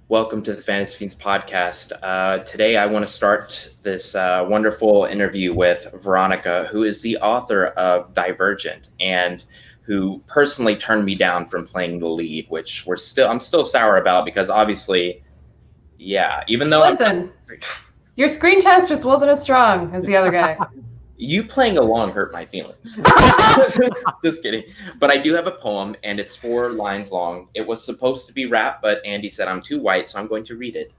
Welcome to the Fantasy Fiends podcast. Today, I want to start this wonderful interview with Veronica, who is the author of Divergent and who personally turned me down from playing the lead, which I'm still sour about because obviously, even though your screen test just wasn't as strong as the other guy. You playing along hurt my feelings. Just kidding. But I do have a poem, and it's 4 lines long. It was supposed to be rap, but Andy said I'm too white, so I'm going to read it.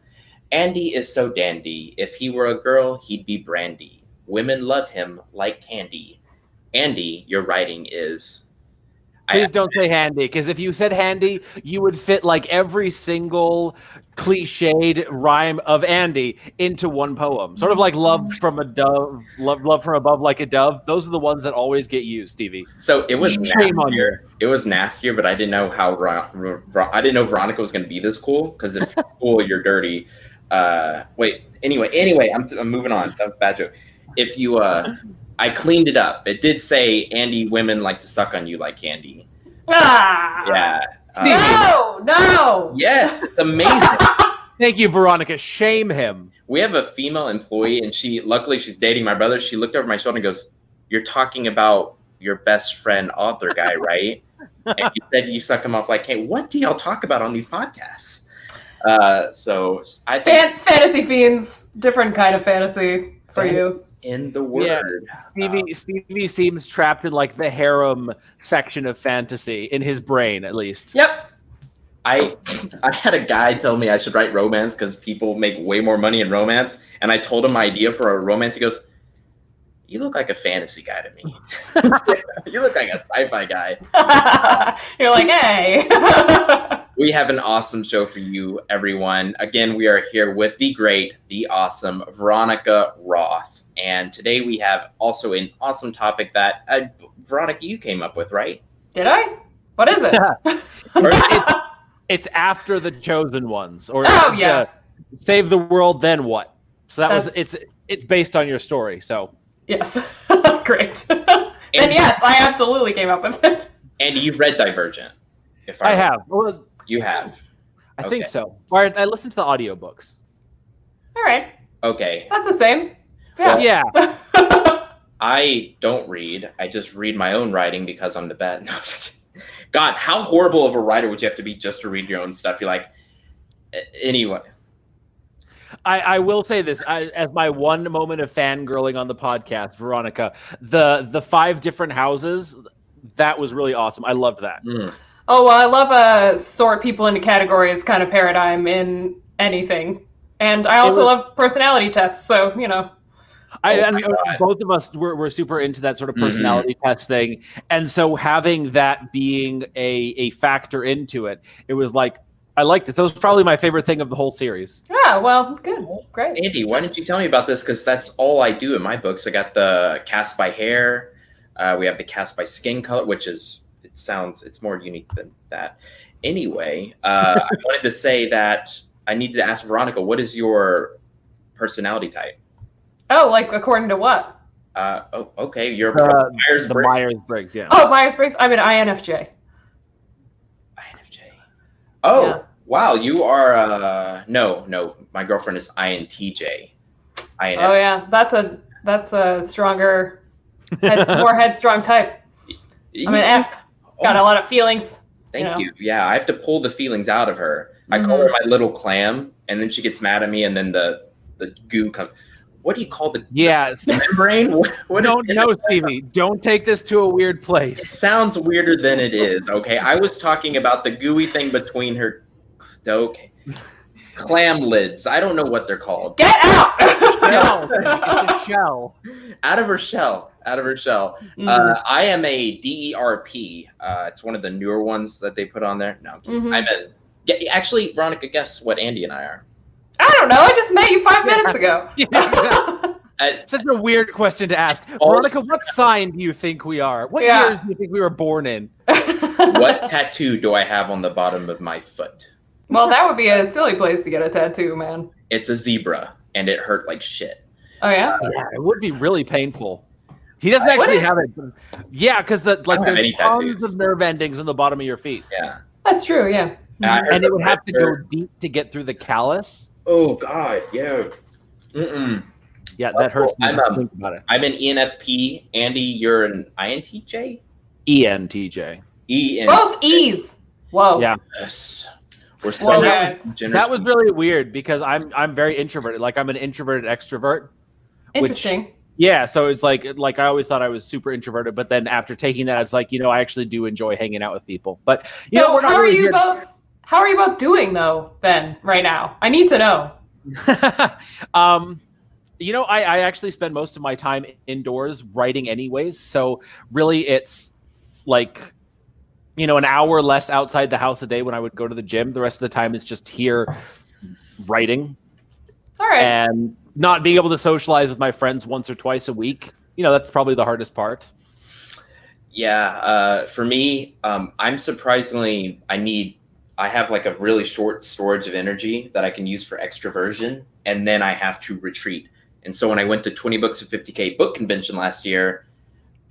Andy is so dandy. If he were a girl, he'd be brandy. Women love him like candy. Andy, your writing is... Please don't say handy, because if you said handy, you would fit like every single cliched rhyme of Andy into one poem. Sort of like love from a dove, love from above like a dove. Those are the ones that always get used, Stevie. So it was shame on you. It was nastier, but I didn't know how I didn't know Veronica was going to be this cool. Because if you're cool, you're dirty. Anyway, I'm moving on. That was a bad joke. If you I cleaned it up. It did say, Andy, women like to suck on you like candy. Yeah. Stevie. No. Yes, it's amazing. Thank you, Veronica. Shame him. We have a female employee, and luckily she's dating my brother. She looked over my shoulder and goes, "You're talking about your best friend author guy, right? And you said you suck him off like candy. What do y'all talk about on these podcasts?" So I think Fantasy Fiends, different kind of fantasy. For you in the word. Yeah. Stevie seems trapped in like the harem section of fantasy in his brain, at least. Yep. I had a guy tell me I should write romance because people make way more money in romance, and I told him my idea for a romance. He goes, "You look like a fantasy guy to me. You look like a sci-fi guy." You're like, hey. We have an awesome show for you, everyone. Again, we are here with the great, the awesome Veronica Roth. And today we have also an awesome topic that, Veronica, you came up with, right? Did I? What is it? It's after the chosen ones. Or save the world, then what? So it's based on your story, so. Yes. Great. Then yes, I absolutely came up with it. Andy, you've read Divergent. I have. Well, you have? I think so. Or I listened to the audiobooks. All right. Okay. That's the same. Yeah. Well, yeah. I don't read. I just read my own writing because I'm the best. No, God, how horrible of a writer would you have to be just to read your own stuff? You're like, anyway. I will say this as my one moment of fangirling on the podcast, Veronica, the 5 different houses, that was really awesome. I loved that. Mm. Oh, well, I love sort people into categories kind of paradigm in anything. And I also love personality tests, so, you know. Both of us were super into that sort of personality test thing. And so having that being a factor into it, it was like, I liked it. So it was probably my favorite thing of the whole series. Yeah, well, good. Great. Andy, why didn't you tell me about this? Because that's all I do in my books. I got the cast by hair. We have the cast by skin color, which is... it's more unique than that. Anyway, I wanted to say that I needed to ask Veronica, what is your personality type? Oh, like according to what? Okay. You're Myers-Briggs. The Myers-Briggs, yeah. Oh, Myers-Briggs. I'm an INFJ. INFJ. Oh, yeah. Wow. You are no. My girlfriend is INTJ. INFJ. Oh yeah, that's a stronger, more headstrong type. I'm an F. Got a lot of feelings. Thank you. Yeah, I have to pull the feelings out of her. I call her my little clam, and then she gets mad at me, and then the goo comes. What do you call the membrane? What no, Stevie. Don't take this to a weird place. It sounds weirder than it is. Okay, I was talking about the gooey thing between her. Okay, clam lids. I don't know what they're called. Get out! It's a shell. Out of her shell. I am a DERP. It's one of the newer ones that they put on there. No, actually, Veronica, guess what Andy and I are? I don't know. I just met you 5 minutes ago. Such a weird question to ask. Veronica, what sign do you think we are? What years do you think we were born in? What tattoo do I have on the bottom of my foot? Well, that would be a silly place to get a tattoo, man. It's a zebra, and it hurt like shit. Oh, yeah? Yeah, it would be really painful. He doesn't actually have it. Yeah, because there's tons of nerve endings on the bottom of your feet. Yeah. That's true, yeah. And it would have to go deep to get through the callus. Oh God, yeah. Mm-mm. Yeah, that hurts me to think about it. I'm an ENFP. Andy, you're an INTJ? ENTJ. Both E's. Whoa. Yeah. Yes. We're that was really weird because I'm very introverted. Like I'm an introverted extrovert. Interesting. So it's like I always thought I was super introverted, but then after taking that, it's like, I actually do enjoy hanging out with people. But how are you both doing though, Ben, right now? I need to know. I actually spend most of my time indoors writing anyways. So really it's like, an hour less outside the house a day when I would go to the gym. The rest of the time is just here writing. All right. And not being able to socialize with my friends once or twice a week. That's probably the hardest part. Yeah. For me, I'm surprisingly, I have like a really short storage of energy that I can use for extroversion. And then I have to retreat. And so when I went to 20 Books of 50K book convention last year,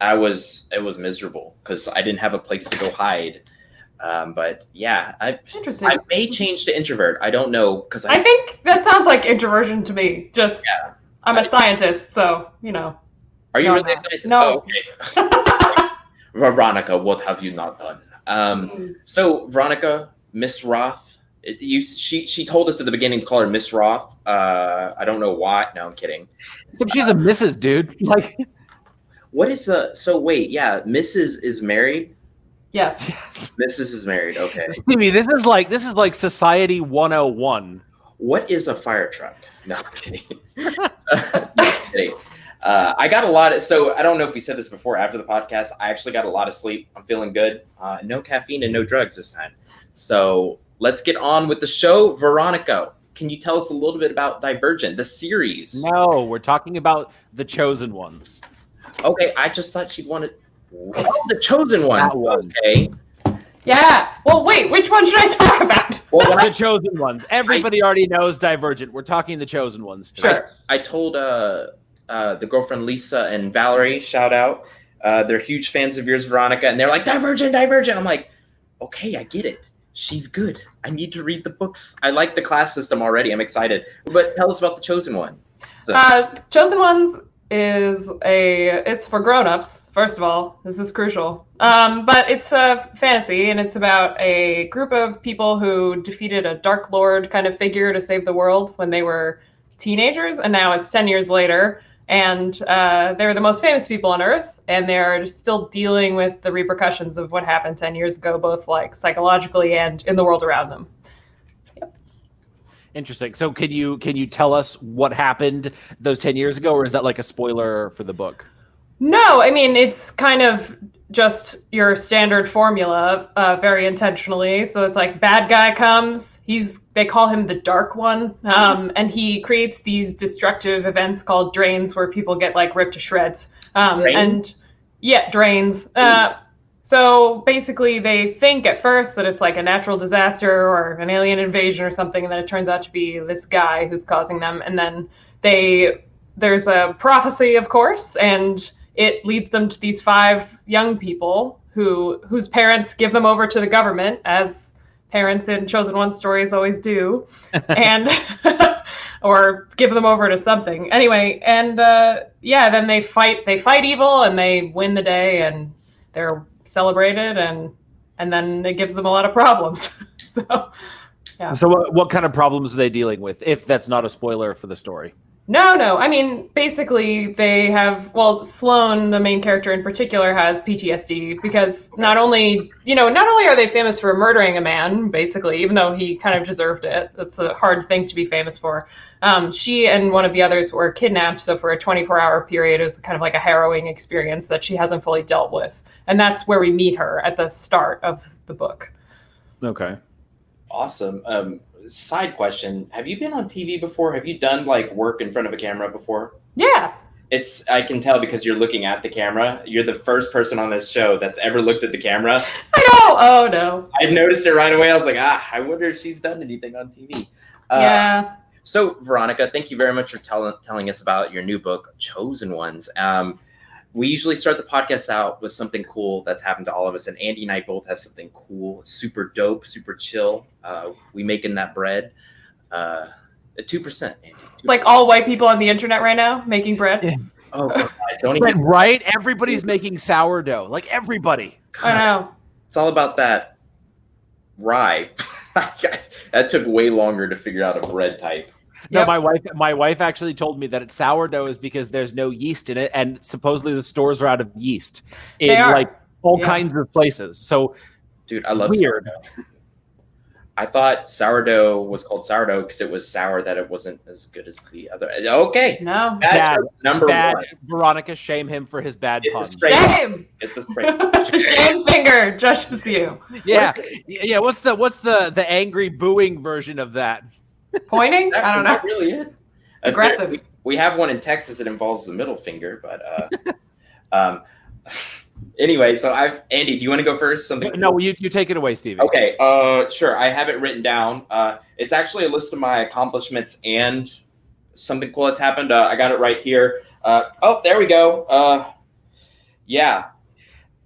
it was miserable because I didn't have a place to go hide. But yeah, I may change to introvert. I don't know because I think that sounds like introversion to me. I'm a scientist, so Are you really a scientist? No. Oh, okay. Veronica, what have you not done? So Veronica, Miss Roth. She told us at the beginning to call her Miss Roth. I don't know why. No, I'm kidding. Except she's a Mrs. dude. Like, what is the? So wait, yeah, Mrs. is married. Yes. Mrs. is married. Okay. Stevie, this is like Society 101. What is a fire truck? No, I'm kidding. I'm kidding. I got a lot of. So I don't know if we said this before. After the podcast, I actually got a lot of sleep. I'm feeling good. No caffeine and no drugs this time. So let's get on with the show. Veronica, can you tell us a little bit about Divergent, the series? No, we're talking about The Chosen Ones. Okay, I just thought she'd wanted. Oh, The Chosen One. Okay. Yeah. Well, wait. Which one should I talk about? Well, The Chosen Ones. Everybody already knows Divergent. We're talking The Chosen Ones today. Sure. I told the girlfriend Lisa and Valerie, shout out. They're huge fans of yours, Veronica, and they're like, Divergent. I'm like, okay, I get it. She's good. I need to read the books. I like the class system already. I'm excited. But tell us about The Chosen One. Chosen Ones it's for grown-ups, first of all. This is crucial. But it's a fantasy, and it's about a group of people who defeated a Dark Lord kind of figure to save the world when they were teenagers, and now it's 10 years later. And they're the most famous people on Earth, and they're still dealing with the repercussions of what happened 10 years ago, both like psychologically and in the world around them. Yep. Interesting. So can you tell us what happened those 10 years ago, or is that like a spoiler for the book? No, I mean, it's kind of just your standard formula, very intentionally. So it's like bad guy comes, they call him the Dark One, and he creates these destructive events called drains where people get like ripped to shreds. Drains. So basically they think at first that it's like a natural disaster or an alien invasion or something, and then it turns out to be this guy who's causing them. And then there's a prophecy, of course, and it leads them to these 5 young people whose parents give them over to the government, as parents in Chosen One stories always do, and or give them over to something. Anyway, and then they fight evil and they win the day and they're celebrated, and then it gives them a lot of problems. So what kind of problems are they dealing with, if that's not a spoiler for the story? No. I mean, basically, they have. Well, Sloane, the main character in particular, has PTSD because not only are they famous for murdering a man, basically, even though he kind of deserved it. That's a hard thing to be famous for. She and one of the others were kidnapped, so for a 24-hour period, it was kind of like a harrowing experience that she hasn't fully dealt with, and that's where we meet her at the start of the book. Okay. Awesome. Side question: have you been on TV before? Have you done like work in front of a camera before? Yeah. I can tell because you're looking at the camera. You're the first person on this show that's ever looked at the camera. I know. Oh no. I noticed it right away. I was like, I wonder if she's done anything on TV. Yeah. So Veronica, thank you very much for telling us about your new book, Chosen Ones. we usually start the podcast out with something cool that's happened to all of us, and Andy and I both have something cool, super dope, super chill. We making that bread. 2%, Andy. 2%. Like all white people on the internet right now making bread. Yeah. Oh God, don't even. Right? Everybody's making sourdough. Like everybody. I know. It's all about that rye. That took way longer to figure out a bread type. No, Yep. my wife actually told me that it's sourdough is because there's no yeast in it, and supposedly the stores are out of yeast in They are. like all Yeah. kinds of places. So Dude, I love weird. sourdough. I thought sourdough was called sourdough because it was sour, that it wasn't as good as the other. Okay. No. Bad Bad. joke number Bad. one. Veronica, shame him for his bad Get the pun. spray. Shame. Get the spray. Shame finger judges you. Yeah, yeah. What's the angry booing version of that? Pointing? I don't know. That really it. Aggressive. We have one in Texas that involves the middle finger, but anyway, so Andy, do you want to go first? Something? No, you take it away, Stevie. Okay, sure. I have it written down. It's actually a list of my accomplishments and something cool that's happened. I got it right here. Oh, there we go. Yeah.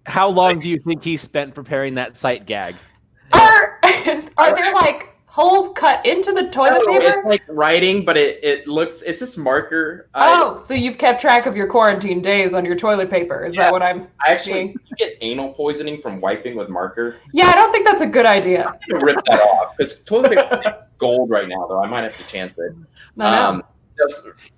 How long do you think he spent preparing that sight gag? Are there like holes cut into the toilet Oh, paper? it's like writing, but it's just marker. So you've kept track of your quarantine days on your toilet paper. Is Yeah. that what I'm I actually seeing? you get anal poisoning from wiping with marker. Yeah, I don't think that's a good idea. I'm gonna rip that off because toilet paper is gold right now, though. I might have to chance it. I know.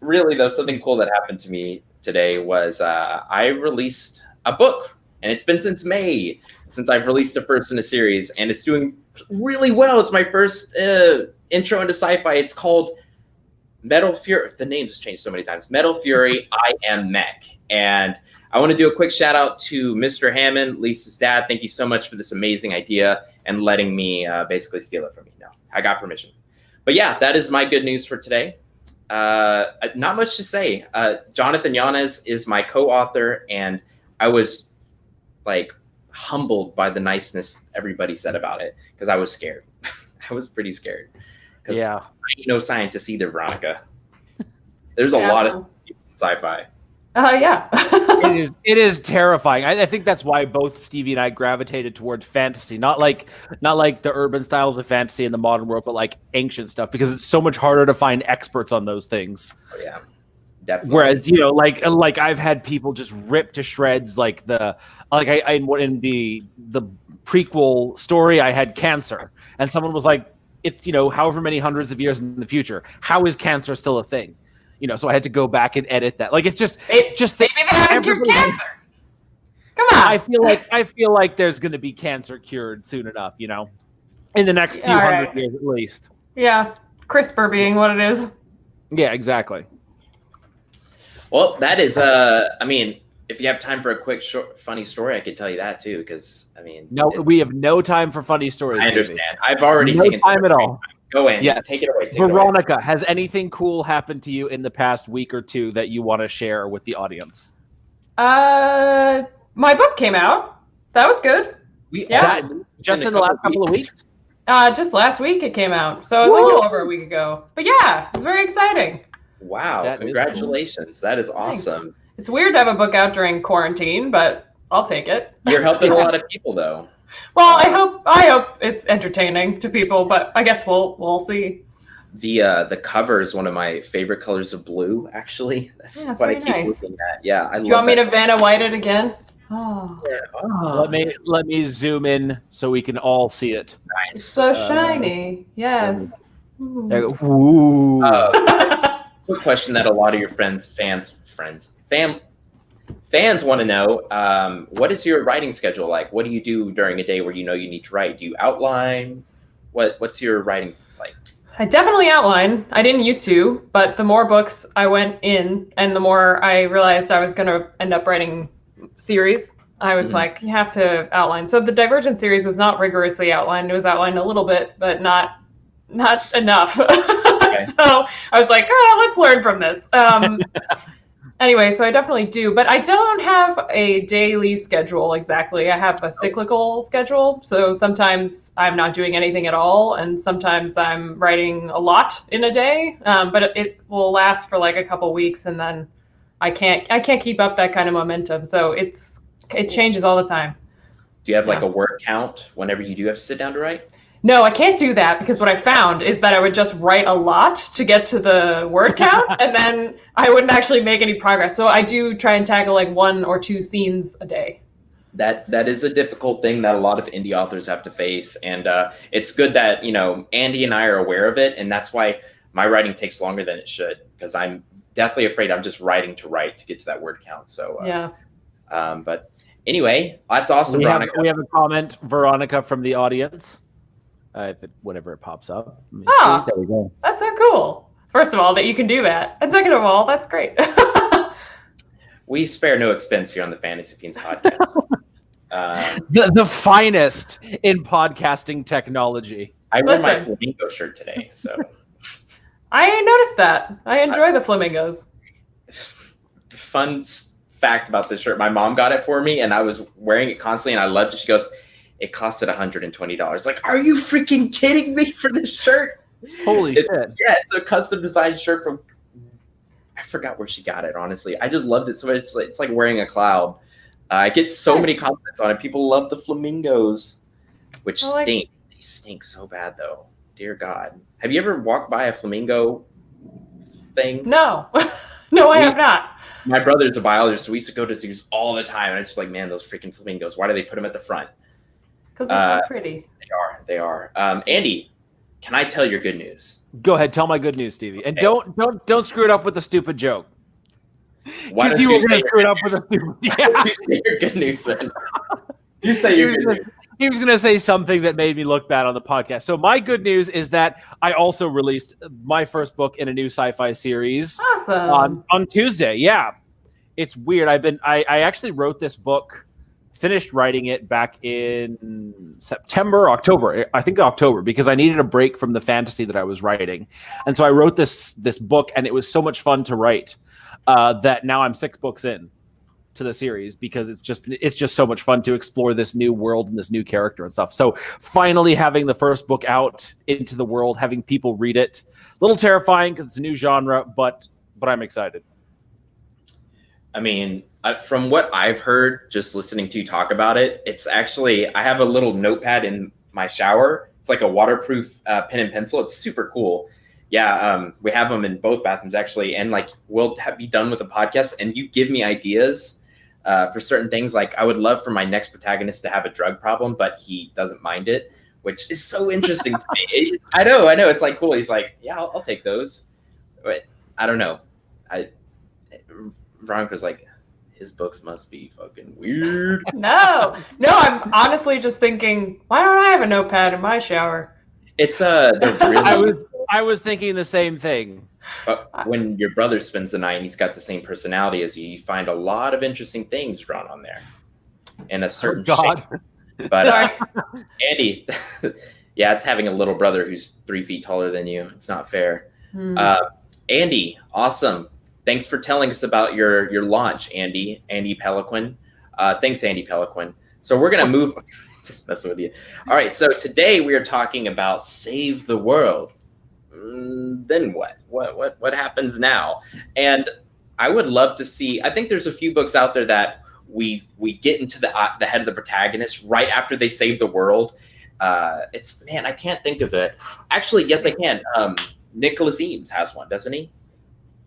Really, though, something cool that happened to me today was I released a book, and it's been since May since I've released a first in a series, and it's doing really well. It's my first intro into sci-fi. It's called Metal Fury. The name's changed so many times. Metal Fury, I Am Mech. And I want to do a quick shout out to Mr. Hammond, Lisa's dad. Thank you so much for this amazing idea and letting me basically steal it from me. No, I got permission. But yeah, that is my good news for today. Not much to say. Jonathan Yanez is my co-author, and I was like humbled by the niceness everybody said about it because I was scared. I was pretty scared. Yeah. I ain't no scientist either, Veronica. There's a lot of sci-fi. Yeah. It is terrifying. I think that's why both Stevie and I gravitated toward fantasy, not like the urban styles of fantasy in the modern world, but like ancient stuff, because it's so much harder to find experts on those things. Oh, yeah, definitely. Whereas like I've had people just rip to shreds I in the prequel story I had cancer, and someone was like, it's however many hundreds of years in the future, how is cancer still a thing? So I had to go back and edit that. Like, it's just maybe they haven't cured cancer. Come on. I feel like there's going to be cancer cured soon enough, in the next few hundred years at least. Yeah, CRISPR being what it is. Yeah, exactly. Well, that is. I mean, if you have time for a quick, short, funny story, I could tell you that too. Because no, we have no time for funny stories. I understand. I've already taken time at all. Go in. Yeah, take it away. Veronica, has anything cool happened to you in the past week or two that you want to share with the audience? My book came out. That was good. Just in the last couple of weeks? Just last week it came out. So it was a little over a week ago. But yeah, it was very exciting. Wow. Congratulations. That is awesome. Thanks. It's weird to have a book out during quarantine, but I'll take it. You're helping a lot of people, though. Well, I hope it's entertaining to people, but I guess we'll see. The cover is one of my favorite colors of blue. Actually, that's what I keep looking at. Yeah, Do you want me to Vanna White it again? Oh. Let me zoom in so we can all see it. Nice. It's so shiny. Yes. Ooh. Quick question that a lot of your fans want to know, what is your writing schedule like? What do you do during a day where you need to write? Do you outline? What's your writing like? I definitely outline. I didn't used to, but the more books I went in and the more I realized I was going to end up writing series, I was like, you have to outline. So the Divergent series was not rigorously outlined. It was outlined a little bit, but not enough. Okay. So I was like, let's learn from this. Anyway, so I definitely do, but I don't have a daily schedule exactly. I have a cyclical schedule. So sometimes I'm not doing anything at all, and sometimes I'm writing a lot in a day, but it will last for like a couple weeks, and then I can't keep up that kind of momentum. So it changes all the time. Do you have like a word count whenever you do have to sit down to write? No, I can't do that because what I found is that I would just write a lot to get to the word count, and then I wouldn't actually make any progress. So I do try and tackle like 1 or 2 scenes a day. That is a difficult thing that a lot of indie authors have to face, and it's good that Andy and I are aware of it, and that's why my writing takes longer than it should, because I'm definitely afraid I'm just writing to write to get to that word count. So but anyway, that's awesome. We have a comment, Veronica, from the audience. Whenever it pops up. See. There we go. That's so cool. First of all, that you can do that. And second of all, that's great. We spare no expense here on the Fantasy Fiends podcast. The finest in podcasting technology. I wore my flamingo shirt today, so. I noticed that. I enjoy the flamingos. Fun fact about this shirt. My mom got it for me, and I was wearing it constantly, and I loved it. She goes, it costed $120. Like, are you freaking kidding me for this shirt? Holy shit. Yeah, it's a custom designed shirt from, I forgot where she got it, honestly. I just loved it. So it's like wearing a cloud. I get so many comments on it. People love the flamingos, which stink. They stink so bad, though. Dear God. Have you ever walked by a flamingo thing? No. No, I have not. My brother's a biologist, so we used to go to zoos all the time. And I just like, man, those freaking flamingos. Why do they put them at the front? Because they're so pretty. They are. Andy, can I tell your good news? Go ahead, tell my good news, Stevie. And don't screw it up with a stupid joke. Because you were going to screw it up with a stupid. Yeah. You say your good news then. You say your good news. He was going to say something that made me look bad on the podcast. So my good news is that I also released my first book in a new sci-fi series. Awesome. On Tuesday. Yeah, it's weird. I actually wrote this book. Finished writing it back in October, I think October, because I needed a break from the fantasy that I was writing. And so I wrote this book, and it was so much fun to write that now I'm 6 books in to the series, because it's just so much fun to explore this new world and this new character and stuff. So finally having the first book out into the world, having people read it, a little terrifying because it's a new genre, but I'm excited. I mean, from what I've heard, just listening to you talk about it, it's actually, I have a little notepad in my shower. It's like a waterproof pen and pencil. It's super cool. Yeah, we have them in both bathrooms, actually. And like, we'll be done with the podcast, and you give me ideas for certain things. Like, I would love for my next protagonist to have a drug problem, but he doesn't mind it, which is so interesting to me. I know. It's like cool. He's like, yeah, I'll take those. But I don't know. Veronica's like, his books must be fucking weird. No, I'm honestly just thinking, why don't I have a notepad in my shower? It's they're really. I was thinking the same thing. But when your brother spends the night and he's got the same personality as you, you find a lot of interesting things drawn on there in a certain shape. But Andy, yeah, it's having a little brother who's 3 feet taller than you. It's not fair. Andy, awesome. Thanks for telling us about your launch, Andy Peliquin. Thanks, Andy Peliquin. So we're gonna move. Just messing with you. All right. So today we are talking about Save the World. Then what? What happens now? And I would love to see. I think there's a few books out there that we get into the head of the protagonist right after they save the world. I can't think of it. Actually, yes, I can. Nicholas Eames has one, doesn't he?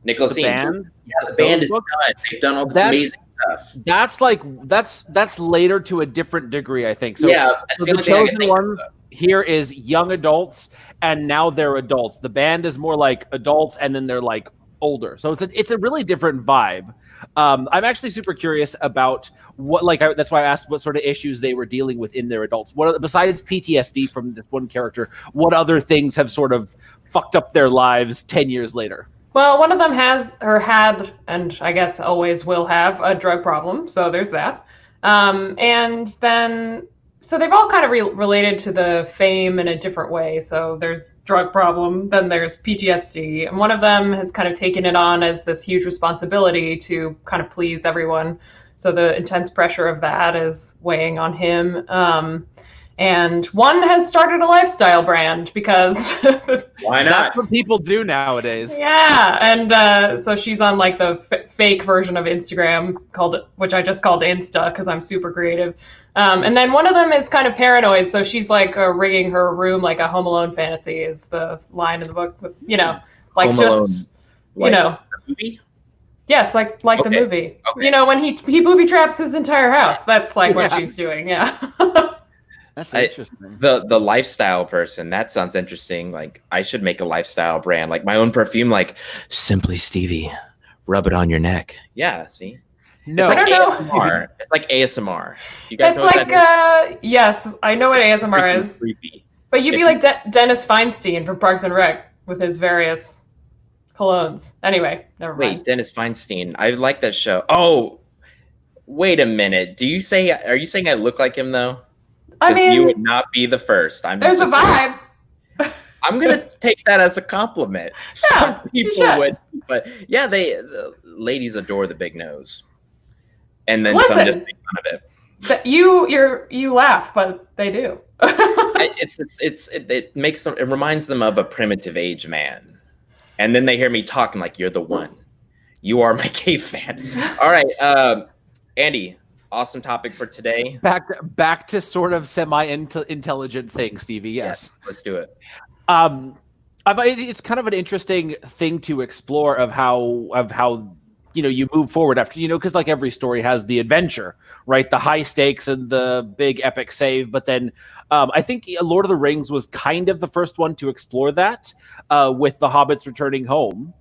Nicholas Eames. Band? Yeah, the band is done. They've done all this amazing stuff. That's later to a different degree, I think. So, yeah, so the chosen one here is young adults, and now they're adults. The band is more like adults, and then they're like older. So it's a really different vibe. I'm actually super curious about that's why I asked what sort of issues they were dealing with in their adults. Besides PTSD from this one character, what other things have sort of fucked up their lives 10 years later? Well, one of them has or had, and I guess always will have, a drug problem. So there's that. And then, so they've all kind of related to the fame in a different way. So there's drug problem, then there's PTSD. And one of them has kind of taken it on as this huge responsibility to kind of please everyone. So the intense pressure of that is weighing on him. And one has started a lifestyle brand because Why That's not? what people do nowadays. yeah, and so she's on like the fake version of Instagram which I just called Insta because I'm super creative. And then one of them is kind of paranoid, so she's like rigging her room like a Home Alone fantasy is the line in the book. Like Home just Alone, like the movie. yes, like the Okay. movie. Okay. When he booby traps his entire house. That's like what Yeah. she's doing. Yeah. That's interesting. The lifestyle person, that sounds interesting. Like I should make a lifestyle brand, like my own perfume, like Simply Stevie, rub it on your neck. Yeah, see, No, it's like I don't know. ASMR. It's like ASMR. You guys It's know what like that is? yes, I know what It's ASMR freaking is. creepy. But you'd If be like Dennis Feinstein from Parks and Rec with his various colognes. Anyway, never Wait, mind. Dennis Feinstein. I like that show. Oh, wait a minute. Are you saying I look like him though? I Because you mean, would not be the first. there's a vibe. I'm gonna take that as a compliment. Yeah, Some you people should. would, but yeah, the ladies adore the big nose, and then some just Listen, make fun of it. you laugh, but they do. It makes them. It reminds them of a primitive age man, and then they hear me talking like you're the one. You are my cave fan. All right, Andy. Awesome topic for today. back to sort of semi-intelligent thing, Stevie. Yes. Let's do it. It's kind of an interesting thing to explore of how you move forward after because like every story has the adventure, right? The high stakes and the big epic save. But then I think Lord of the Rings was kind of the first one to explore that with the hobbits returning home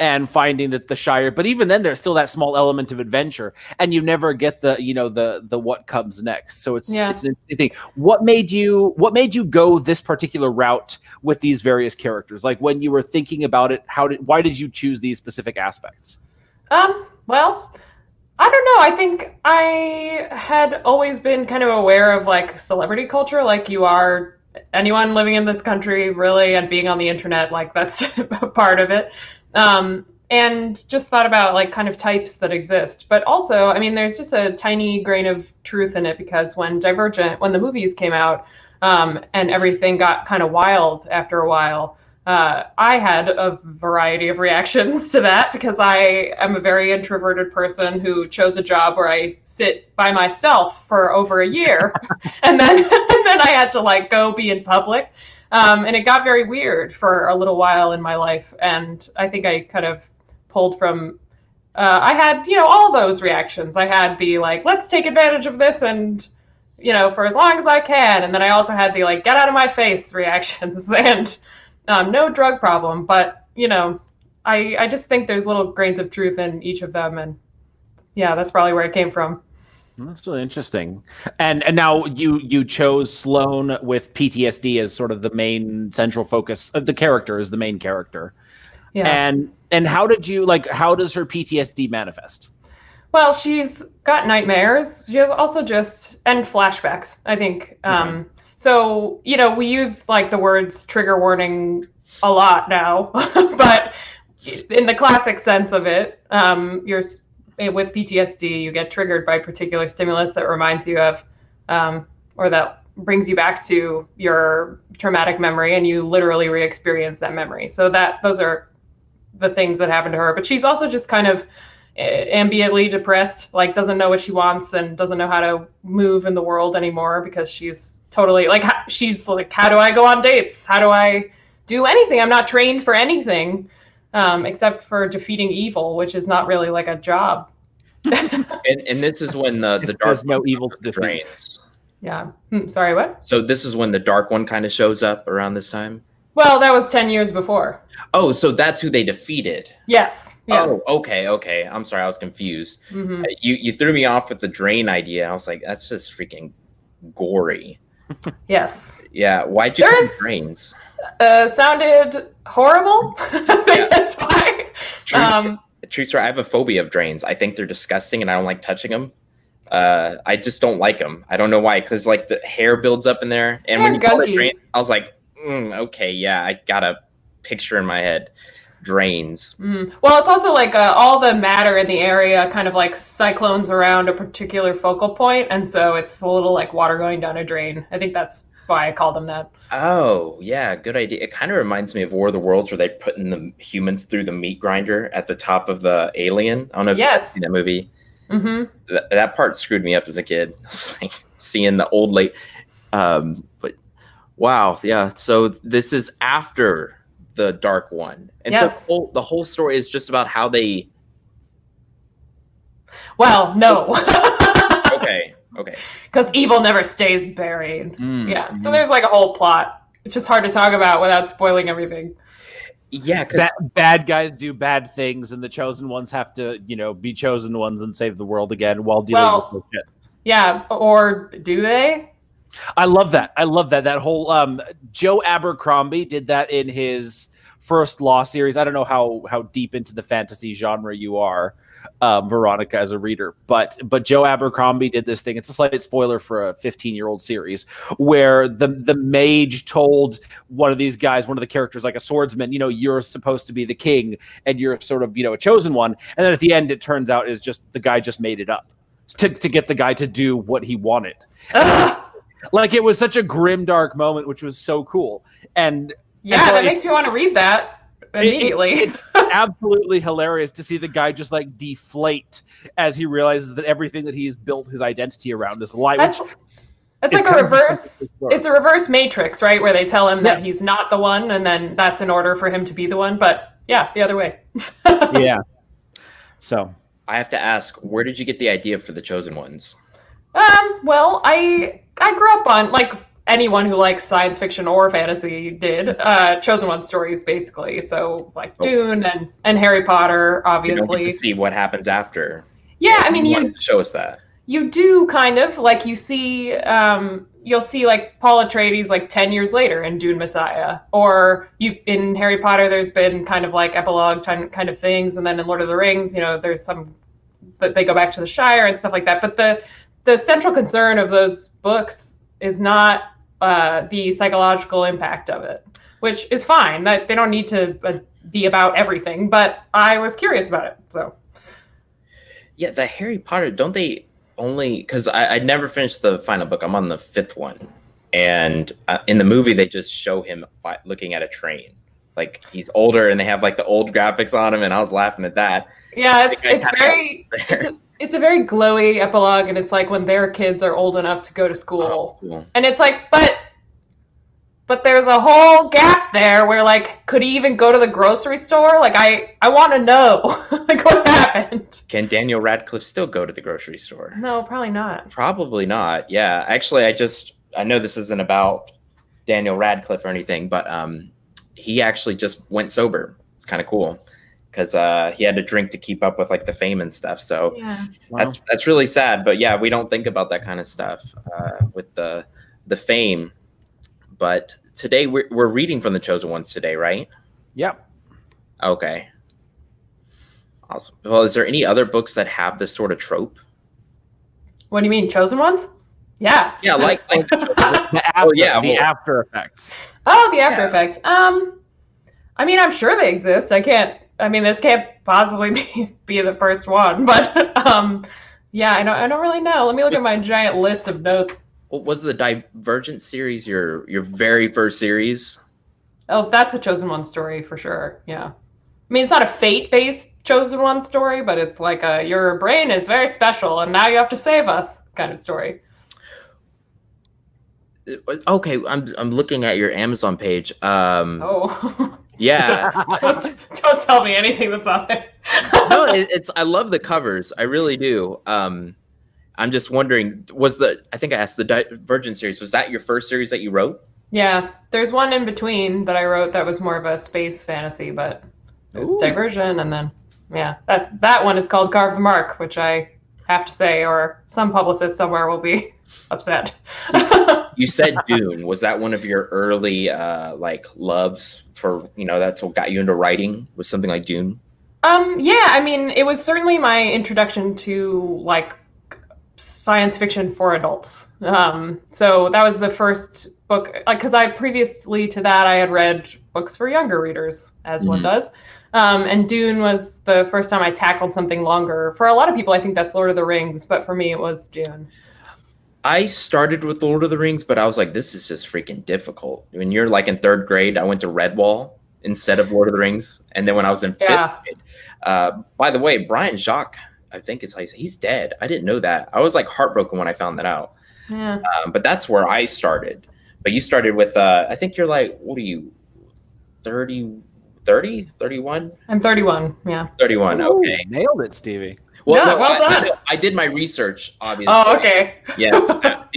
and finding that the Shire, but even then there's still that small element of adventure, and you never get the what comes next. So it's an interesting thing. What made you go this particular route with these various characters? Like when you were thinking about it, why did you choose these specific aspects? Well, I don't know. I think I had always been kind of aware of like celebrity culture, like you are anyone living in this country really, and being on the internet, like that's a part of it. And just thought about like kind of types that exist. But also, I mean, there's just a tiny grain of truth in it because when the movies came out, and everything got kind of wild after a while, I had a variety of reactions to that because I am a very introverted person who chose a job where I sit by myself for over a year. and then I had to like go be in public. And it got very weird for a little while in my life. And I think I kind of pulled from, I had, all those reactions. I had the like, let's take advantage of this and, for as long as I can. And then I also had the like, get out of my face reactions and no drug problem. But, I just think there's little grains of truth in each of them. And yeah, that's probably where it came from. That's really interesting. And now you chose Sloane with PTSD as sort of the main central focus. The character is the main character. Yeah. And how does her PTSD manifest? Well, she's got nightmares. She has also and flashbacks, I think. So, we use like the words trigger warning a lot now, but in the classic sense of it, with PTSD, you get triggered by particular stimulus that reminds you of, or that brings you back to your traumatic memory, and you literally re-experience that memory. So those are the things that happen to her. But she's also just kind of ambiently depressed, like doesn't know what she wants and doesn't know how to move in the world anymore because she's totally like, how do I go on dates? How do I do anything? I'm not trained for anything. Except for defeating evil, which is not really like a job. And this is when the dark There's no evil to defeat. drains. Yeah. Sorry, what? So this is when the dark one kind of shows up around this time. Well, that was 10 years before. Oh, so that's who they defeated. Yes. Yeah. Oh, okay. I'm sorry, I was confused. Mm-hmm. You threw me off with the drain idea. I was like, that's just freaking gory. Yes. Yeah. Why'd you call them drains? Sounded horrible. I think that's why. True story. I have a phobia of drains. I think they're disgusting, and I don't like touching them. I just don't like them. I don't know why. Because like the hair builds up in there, and when you call it drains, I was like, okay, yeah, I got a picture in my head. drains. Well, it's also like all the matter in the area kind of like cyclones around a particular focal point, and so it's a little like water going down a drain. I think that's why I called them that. Oh, yeah, good idea. It kind of reminds me of War of the Worlds, where they put in the humans through the meat grinder at the top of the Alien. I don't know if you've seen that movie. That part screwed me up as a kid. It's like seeing the old late. But wow, yeah. So this is after the Dark One, and so the whole story is just about how they. Well, no. Okay. Because evil never stays buried. So there's like a whole plot. It's just hard to talk about without spoiling everything. Yeah, because bad guys do bad things, and the chosen ones have to, be chosen ones and save the world again while dealing with shit. Yeah, or do they? I love that. That whole Joe Abercrombie did that in his first Law series. I don't know how deep into the fantasy genre you are, Veronica, as a reader, but Joe Abercrombie did this thing. It's a slight spoiler for a 15-year-old series, where the mage told one of these guys, one of the characters, like a swordsman, you're supposed to be the king, and you're sort of a chosen one. And then at the end, it turns out is just the guy just made it up to get the guy to do what he wanted. Like, it was such a grim, dark moment, which was so cool. And so that makes me want to read that immediately. It's absolutely hilarious to see the guy just like deflate as he realizes that everything that he's built his identity around is a lie. It's like a reverse. It's a reverse Matrix, right? Where they tell him that he's not the one, and then that's in order for him to be the one. But yeah, the other way. Yeah. So I have to ask, where did you get the idea for the Chosen Ones? Well, I grew up on, like anyone who likes science fiction or fantasy did, Chosen One stories, basically. So like Dune and Harry Potter, obviously. You don't get to see what happens after. Yeah, I mean, you show us that. You do kind of, like, you see, you'll see like Paul Atreides like 10 years later in Dune Messiah, or in Harry Potter there's been kind of like epilogue kind of things, and then in Lord of the Rings, there's some that they go back to the Shire and stuff like that. But the central concern of those books is not the psychological impact of it, which is fine. That they don't need to be about everything, but I was curious about it. So yeah, the Harry Potter, don't they only, because I never finished the final book. I'm on the 5th one, and in the movie they just show him looking at a train, like he's older, and they have like the old graphics on him, and I was laughing at that. Yeah, it's a very glowy epilogue, and it's like when their kids are old enough to go to school. Cool. And it's like, but there's a whole gap there where, like, could he even go to the grocery store? Like, I want to know, like, what happened. Can Daniel Radcliffe still go to the grocery store? No, probably not. Probably not. Yeah, actually, I know this isn't about Daniel Radcliffe or anything, but he actually just went sober. It's kind of cool, because he had to drink to keep up with like the fame and stuff. So yeah. That's really sad. But yeah, we don't think about that kind of stuff with the fame. But today we're reading from the Chosen Ones today, right? Yep. Okay. Awesome. Well, is there any other books that have this sort of trope? What do you mean, Chosen Ones? Yeah. Yeah, like the After Effects. Oh, the After Effects. I mean, I'm sure they exist. This can't possibly be the first one, but yeah, I don't really know. Let me look at my giant list of notes. Was the Divergent series your very first series? Oh, that's a Chosen One story for sure. Yeah. I mean, it's not a fate-based Chosen One story, but it's like your brain is very special, and now you have to save us kind of story. Okay, I'm looking at your Amazon page. Oh. Yeah. Don't tell me anything that's on there. No, I love the covers. I really do. I'm just wondering, I think I asked, the Divergent series, was that your first series that you wrote? Yeah, there's one in between that I wrote that was more of a space fantasy, but there's Divergent, and then, yeah, that one is called Carve the Mark, which I have to say, or some publicist somewhere will be upset. You said Dune. Was that one of your early loves for, that's what got you into writing, was something like Dune? Yeah, I mean, it was certainly my introduction to like science fiction for adults. So that was the first book, because I previously to that I had read books for younger readers, as one does. And Dune was the first time I tackled something longer. For a lot of people, I think that's Lord of the Rings, but for me, it was Dune. I started with Lord of the Rings, but I was like, this is just freaking difficult. When you're like in third grade, I went to Redwall instead of Lord of the Rings. And then when I was in fifth grade, by the way, Brian Jacques, I think is how you say, he's dead. I didn't know that. I was like heartbroken when I found that out. Yeah. But that's where I started. But you started with, I think you're like, what are you, 30, 31? I'm 31, yeah. 31, Ooh, okay. Nailed it, Stevie. Well, Yeah, no, well done. I did my research, obviously. Oh, okay. Yes.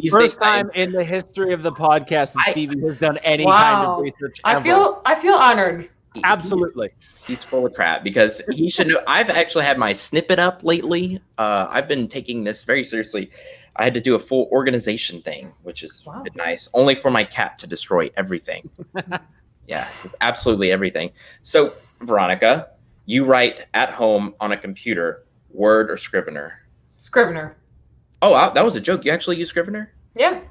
First time in the history of the podcast that Stevie has done any kind of research ever. I feel honored. Absolutely. He's full of crap because he should know. I've actually had my snippet up lately. I've been taking this very seriously. I had to do a full organization thing, which is nice. Only for my cat to destroy everything. Yeah, just absolutely everything. So, Veronica, you write at home on a computer, Word or Scrivener? Scrivener. Oh, that was a joke. You actually use Scrivener? Yeah.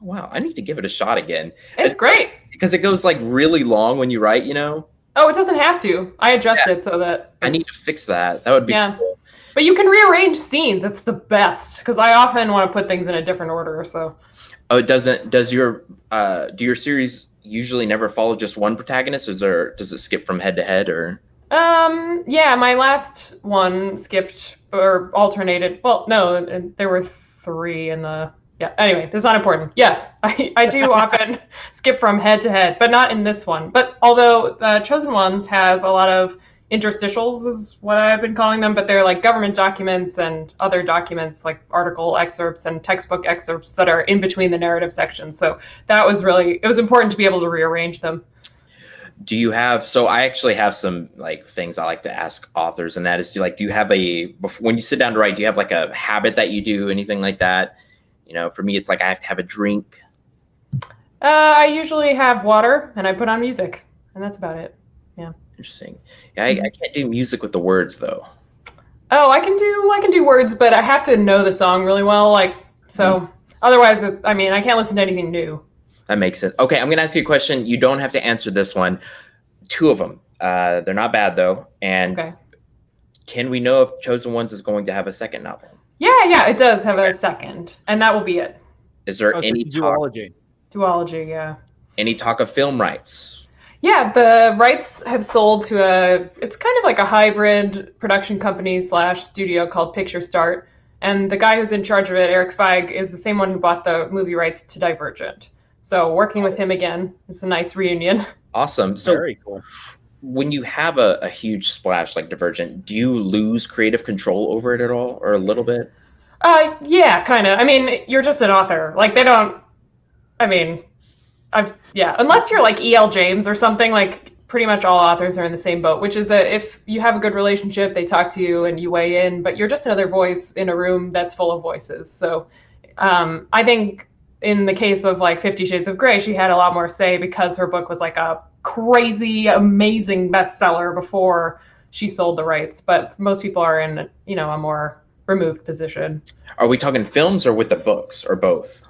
Wow, I need to give it a shot again. It's great. Because it goes like really long when you write, you know? Oh, it doesn't have to. I adjust it so that... I need to fix that. That would be cool. But you can rearrange scenes. It's the best because I often want to put things in a different order. So. Oh, it doesn't. Do your series usually never follow just one protagonist? Does it skip from head to head or? Yeah, my last one skipped or alternated. Well, no, there were 3 in the. Yeah. Anyway, that's not important. Yes, I do often skip from head to head, but not in this one. But although Chosen Ones has a lot of interstitials is what I've been calling them, but they're like government documents and other documents like article excerpts and textbook excerpts that are in between the narrative sections. So it was important to be able to rearrange them. Do you have, so I actually have some like things I like to ask authors, and that is, do you have when you sit down to write, do you have like a habit that you do, anything like that? You know, for me, it's like I have to have a drink. I usually have water and I put on music, and that's about it. Yeah. Interesting. Yeah, I can't do music with the words though. Oh, I can do words, but I have to know the song really well. Otherwise, I can't listen to anything new. That makes sense. Okay, I'm gonna ask you a question. You don't have to answer this one. 2 of them. They're not bad though. And can we know if Chosen Ones is going to have a second novel? Yeah, it does have a second, and that will be it. Is there any duology? Duology, yeah. Any talk of film rights? Yeah, the rights have sold to it's kind of like a hybrid production company / studio called Picture Start. And the guy who's in charge of it, Eric Feig, is the same one who bought the movie rights to Divergent. So working with him again, it's a nice reunion. Awesome. So very cool. When you have a huge splash like Divergent, do you lose creative control over it at all, or a little bit? Yeah, kind of. I mean, you're just an author. Like, they don't, unless you're like E.L. James or something, like pretty much all authors are in the same boat, which is that if you have a good relationship, they talk to you and you weigh in, but you're just another voice in a room that's full of voices. So I think in the case of like 50 Shades of Grey, she had a lot more say because her book was like a crazy, amazing bestseller before she sold the rights. But most people are in, a more removed position. Are we talking films or with the books or both?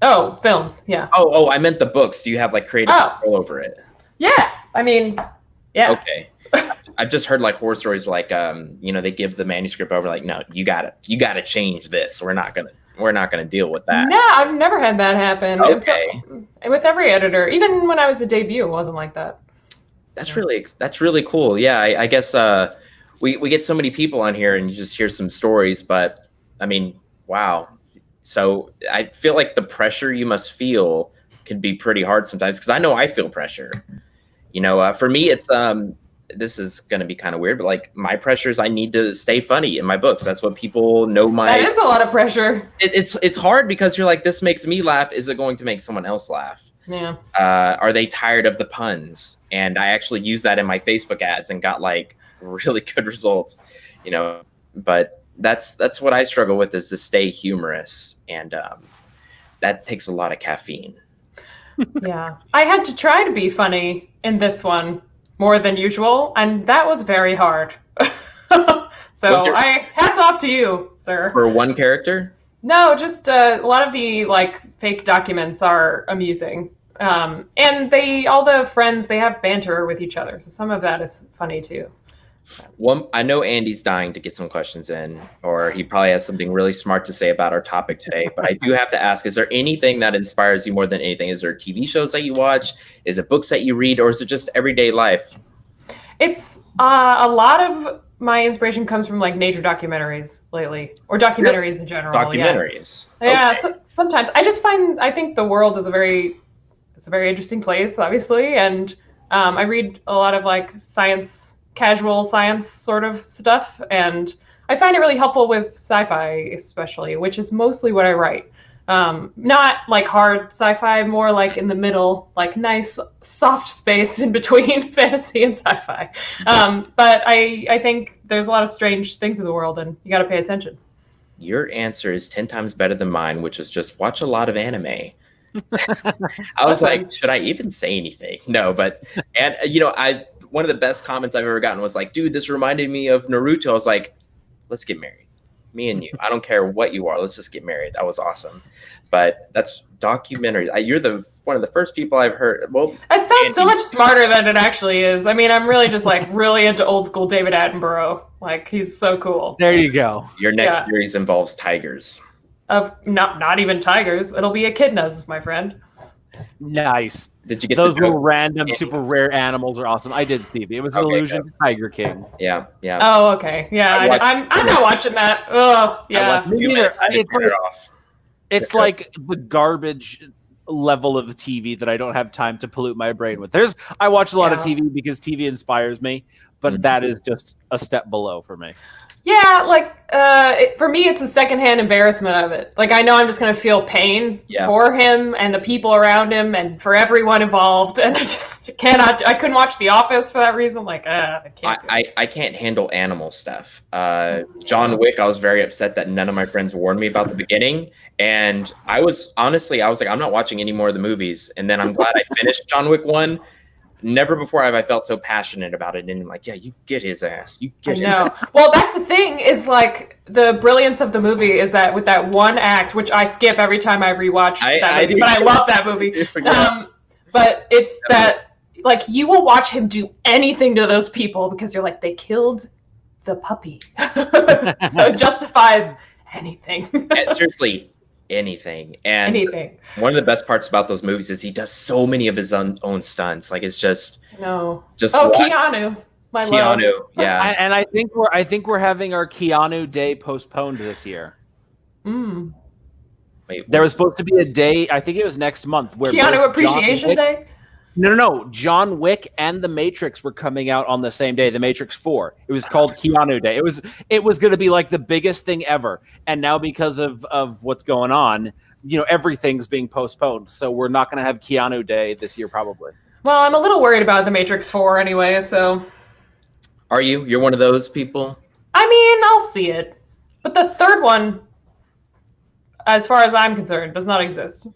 Oh, films, yeah. Oh, I meant the books. Do you have like creative control over it? Yeah, yeah. Okay. I've just heard like horror stories like they give the manuscript over like, no, you gotta change this. We're not gonna deal with that. No, I've never had that happen. Okay. With every editor, even when I was a debut, it wasn't like that. That's really cool. Yeah, I guess we get so many people on here and you just hear some stories, but wow. So I feel like the pressure you must feel can be pretty hard sometimes, because I know I feel pressure. For me, it's this is going to be kind of weird, but like my pressure is I need to stay funny in my books. That's what people know. That is a lot of pressure. It's hard because you're like, this makes me laugh. Is it going to make someone else laugh? Yeah. Are they tired of the puns? And I actually used that in my Facebook ads and got like really good results. But that's what I struggle with, is to stay humorous, and that takes a lot of caffeine. Yeah, I had to try to be funny in this one more than usual, and that was very hard. So hats off to you, sir. For one character? No, just a lot of the like fake documents are amusing. And all the friends, they have banter with each other. So some of that is funny too. I know Andy's dying to get some questions in, or he probably has something really smart to say about our topic today. But I do have to ask, is there anything that inspires you more than anything? Is there TV shows that you watch? Is it books that you read? Or is it just everyday life? It's a lot of my inspiration comes from like nature documentaries lately, or documentaries in general. Documentaries. Yeah, Okay. sometimes I think the world is it's a very interesting place, obviously, and I read a lot of like casual science sort of stuff, and I find it really helpful with sci-fi, especially, which is mostly what I write. Not like hard sci-fi, more like in the middle, like nice soft space in between fantasy and sci-fi. But I think there's a lot of strange things in the world, and you got to pay attention. Your answer is 10 times better than mine, which is just watch a lot of anime. I was like, should I even say anything? No, but one of the best comments I've ever gotten was like, dude, this reminded me of Naruto. I was like, let's get married. Me and you. I don't care what you are. Let's just get married. That was awesome. But that's documentaries. You're one of the first people I've heard. Well, it sounds so much smarter than it actually is. I mean, I'm really just like really into old school David Attenborough. Like he's so cool. There you go. Your next series involves tigers. Not even tigers. It'll be echidnas, my friend. Nice. Did you get those little random, super rare animals are awesome? I did, Stevie. It was an allusion to Tiger King. Yeah. Oh, okay. Yeah, I'm not watching that. Oh, yeah. It's like the garbage level of TV that I don't have time to pollute my brain with. I watch a lot of TV because TV inspires me, but that is just a step below for me. Yeah, like for me, it's a secondhand embarrassment of it. Like I know I'm just going to feel pain for him and the people around him and for everyone involved, and I just cannot. I couldn't watch The Office for that reason. Like I can't. I can't handle animal stuff. John Wick, I was very upset that none of my friends warned me about the beginning, and I was like, I'm not watching any more of the movies. And then I'm glad I finished John Wick 1. Never before have I felt so passionate about it. And I'm like, yeah, you get his ass. You get him. No. Well, that's the thing is like the brilliance of the movie is that with that one act, which I skip every time I rewatch that movie, but I love that movie. But it's that like you will watch him do anything to those people because you're like, they killed the puppy. So it justifies anything. Seriously. Anything. And one of the best parts about those movies is he does so many of his own stunts. Like it's just Keanu. Keanu, yeah. And I think we're having our Keanu Day postponed this year. Wait, there was supposed to be a day, I think it was next month, where Keanu Appreciation Day? No. John Wick and The Matrix were coming out on the same day. The Matrix 4. It was called Keanu Day. It was going to be like the biggest thing ever. And now because of what's going on, everything's being postponed. So we're not going to have Keanu Day this year, probably. Well, I'm a little worried about The Matrix 4 anyway. So, are you? You're one of those people? I mean, I'll see it, but the third one, as far as I'm concerned, does not exist.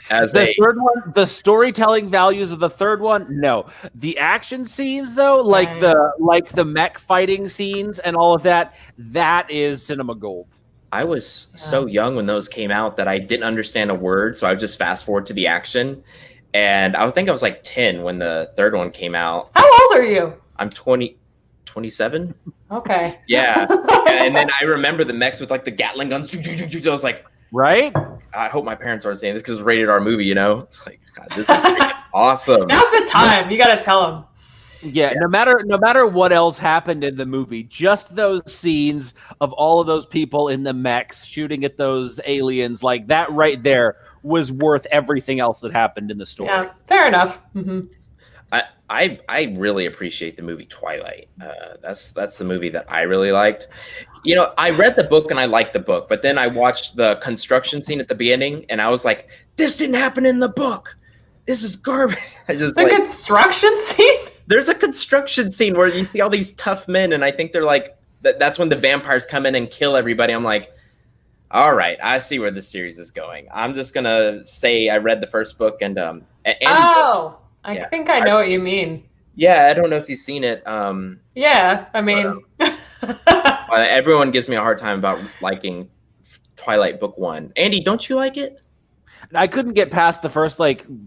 Third one, the storytelling values of the third one, no. The action scenes, though, like the mech fighting scenes and all of that is cinema gold. I was so young when those came out that I didn't understand a word, so I would just fast forward to the action. And I think I was like 10 when the third one came out. How old are you? I'm 27. Okay. Yeah. And then I remember the mechs with like the Gatling gun. I was like, right? I hope my parents aren't saying this because it's a rated R movie, It's like, God, this is awesome. Now's the time. You got to tell them. Yeah, no matter what else happened in the movie, just those scenes of all of those people in the mechs shooting at those aliens, like that right there was worth everything else that happened in the story. Yeah, fair enough. Mm-hmm. I really appreciate the movie Twilight. That's the movie that I really liked. I read the book and I liked the book, but then I watched the construction scene at the beginning and I was like, this didn't happen in the book. This is garbage. Construction scene? There's a construction scene where you see all these tough men and I think they're like, that's when the vampires come in and kill everybody. I'm like, all right, I see where this series is going. I'm just going to say I read the first book and I think I know what you mean. Yeah, I don't know if you've seen it. Yeah, I mean... everyone gives me a hard time about liking Twilight book 1. Andy, don't you like it? I couldn't get past the first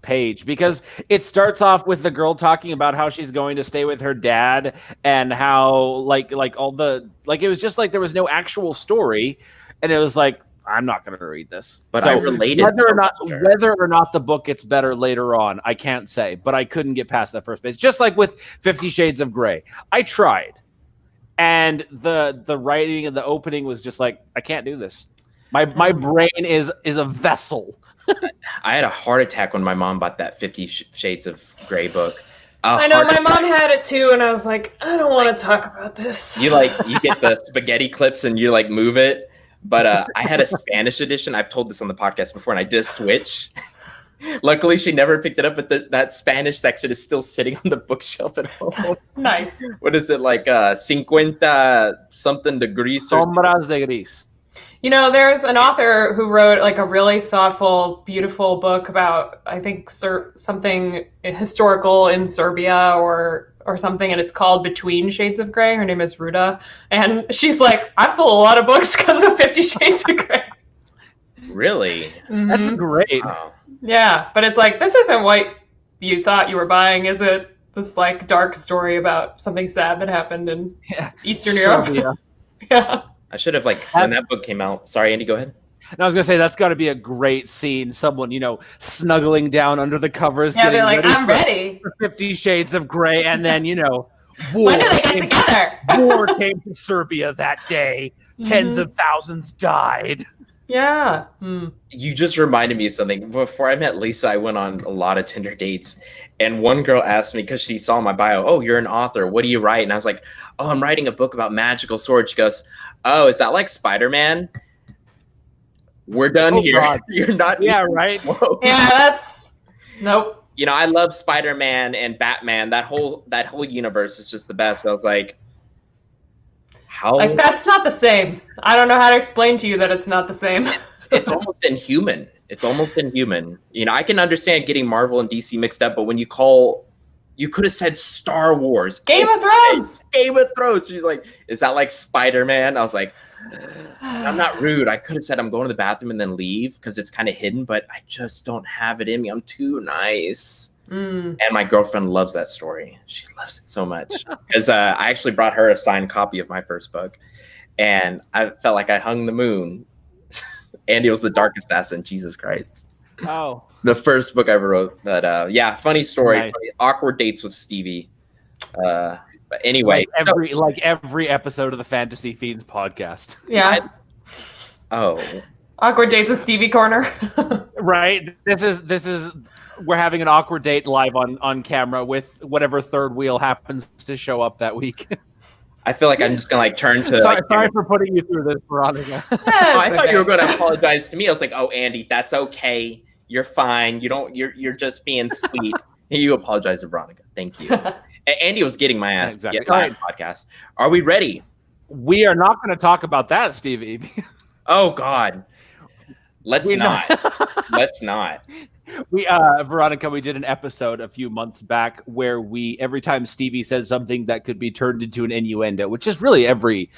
page because it starts off with the girl talking about how she's going to stay with her dad and how like all the it was just like there was no actual story, and it was like, I'm not going to read this. But so I related whether or not the book gets better later on, I can't say. But I couldn't get past that first page. Just like with 50 Shades of Grey, I tried, and the writing and the opening was just like, I can't do this. My brain is a vessel. I had a heart attack when my mom bought that 50 Shades of Grey book. I know, my mom had it too, and I was like, I don't want to talk about this. You get the spaghetti clips and you move it. But I had a Spanish edition. I've told this on the podcast before, and I did a switch. Luckily, she never picked it up, but that Spanish section is still sitting on the bookshelf at home. Nice. What is it, 50 something degrees? Sombras de Gris. You know, there's an author who wrote a really thoughtful, beautiful book about, I think, something historical in Serbia or something, and it's called Between Shades of Grey. Her name is Ruda, and she's like, I've sold a lot of books because of 50 Shades of Grey. Really? Mm-hmm. That's great. Wow. Yeah, but it's like, this isn't what you thought you were buying, is it? This dark story about something sad that happened in Eastern Europe. Yeah. I should have when that book came out. Sorry, Andy, go ahead. And I was gonna say that's got to be a great scene. Someone snuggling down under the covers. Yeah, they're like, ready I'm ready. For 50 Shades of Grey, and then war when did they get together? War came to Serbia that day. Tens of thousands died. Yeah. You just reminded me of something. Before I met Lisa, I went on a lot of Tinder dates, and one girl asked me, because she saw my bio, "Oh, you're an author. What do you write?" And I was like, "Oh, I'm writing a book about magical swords." She goes, "Oh, is that like Spider-Man?" We're done here. God. You're not. Yeah, right. Whoa. Yeah, that's nope. I love Spider-Man and Batman. That whole universe is just the best. I was like, how? That's not the same. I don't know how to explain to you that it's not the same. It's almost inhuman. I can understand getting Marvel and DC mixed up, but when you could have said Star Wars. Game of Thrones. Game of Thrones. She's like, is that like Spider-Man? I was like, I'm not rude. I could have said I'm going to the bathroom and then leave because it's kind of hidden, but I just don't have it in me. I'm too nice. And my girlfriend loves that story. She loves it so much because I actually brought her a signed copy of my first book, and I felt like I hung the moon. Andy was the Dark Assassin. Jesus Christ. Oh. The first book I ever wrote. But funny story. Nice. Awkward dates with Stevie. But anyway. Like every episode of the Fantasy Fiends podcast. Yeah. Awkward dates with Stevie Corner. Right. This is we're having an awkward date live on camera with whatever third wheel happens to show up that week. I feel like I'm just gonna turn to. Sorry for putting you through this, Veronica. I thought you were going to apologize to me. I was like, "Oh, Andy, that's okay. You're fine. You're just being sweet." You apologize to Veronica. Thank you. Andy was getting my ass. Exactly. Last podcast. Are we ready? We are not going to talk about that, Stevie. Oh God. Let's not. Let's not. Veronica, we did an episode a few months back where every time Stevie said something that could be turned into an innuendo, which is really every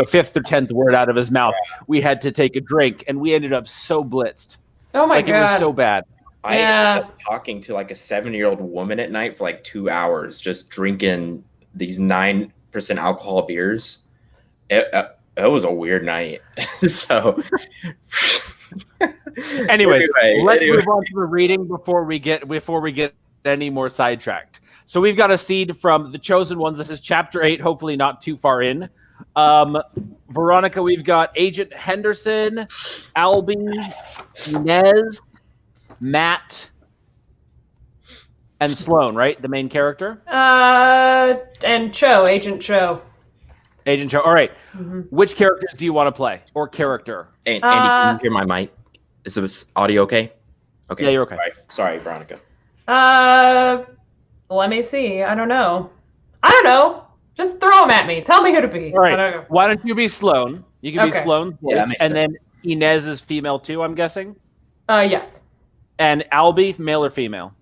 fifth or 10th word out of his mouth, we had to take a drink, and we ended up so blitzed. Oh my God. It was so bad. I ended up talking to a 7-year-old woman at night for 2 hours, just drinking these 9% alcohol beers. It was a weird night. So Anyways, let's move on to the reading before we get any more sidetracked. So we've got a seed from The Chosen Ones. This is chapter 8, hopefully not too far in. Veronica, we've got Agent Henderson, Albie, Inez, Matt, and Sloan, right? The main character? And Agent Cho. Agent Cho. All right. Mm-hmm. Which characters do you want to play? Or character? Andy, can you hear my mic? Is this audio okay? Okay. Yeah, you're okay. Sorry, Veronica. Let me see. I don't know. Just throw them at me. Tell me who to be. All right. Why don't you be Sloan? You can be Sloan. Yeah, and then Inez is female too, I'm guessing? Yes. And Albie, male or female?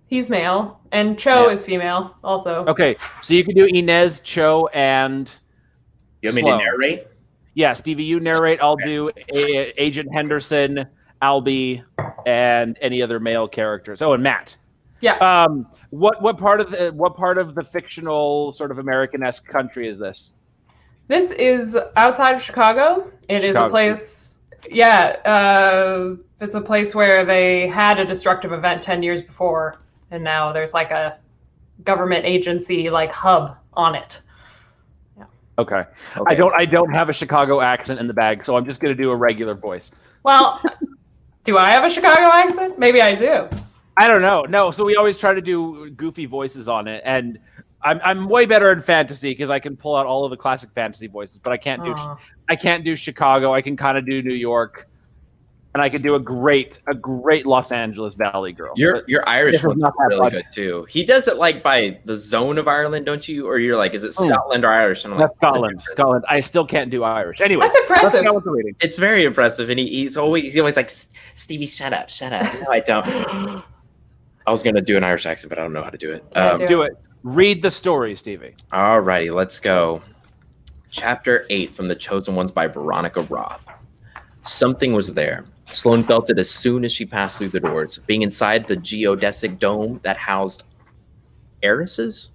He's male. And Cho is female also. Okay. So you can do Inez, Cho, and You want me to narrate? Yeah, Stevie, you narrate. I'll do Agent Henderson, Albie, and any other male characters. Oh, and Matt. Yeah. What part of the fictional sort of American-esque country is this? This is outside of Chicago. It is a Chicago. place. Yeah. It's a place where they had a destructive event 10 years before, and now there's like a government agency like hub on it. Okay. I don't have a Chicago accent in the bag, so I'm just going to do a regular voice. Well, do I have a Chicago accent? Maybe I do. I don't know. No, so we always try to do goofy voices on it, and I'm way better in fantasy because I can pull out all of the classic fantasy voices, but I can't do Chicago. I can kind of do New York, and I can do a great Los Angeles Valley girl. Your Irish one's really good too. He does it like by the zone of Ireland, don't you? Or you're like, is it Scotland or Irish? And I'm That's like, Scotland. I still can't do Irish. Anyway, that's impressive. It's very impressive, and he's always like, Stevie, shut up. No, I don't. I was gonna do an Irish accent, but I don't know how to do it. Do it. Read the story, Stevie. Alrighty, let's go. Chapter 8 from The Chosen Ones by Veronica Roth. Something was there. Sloane felt it as soon as she passed through the doors. Being inside the geodesic dome that housed Eris's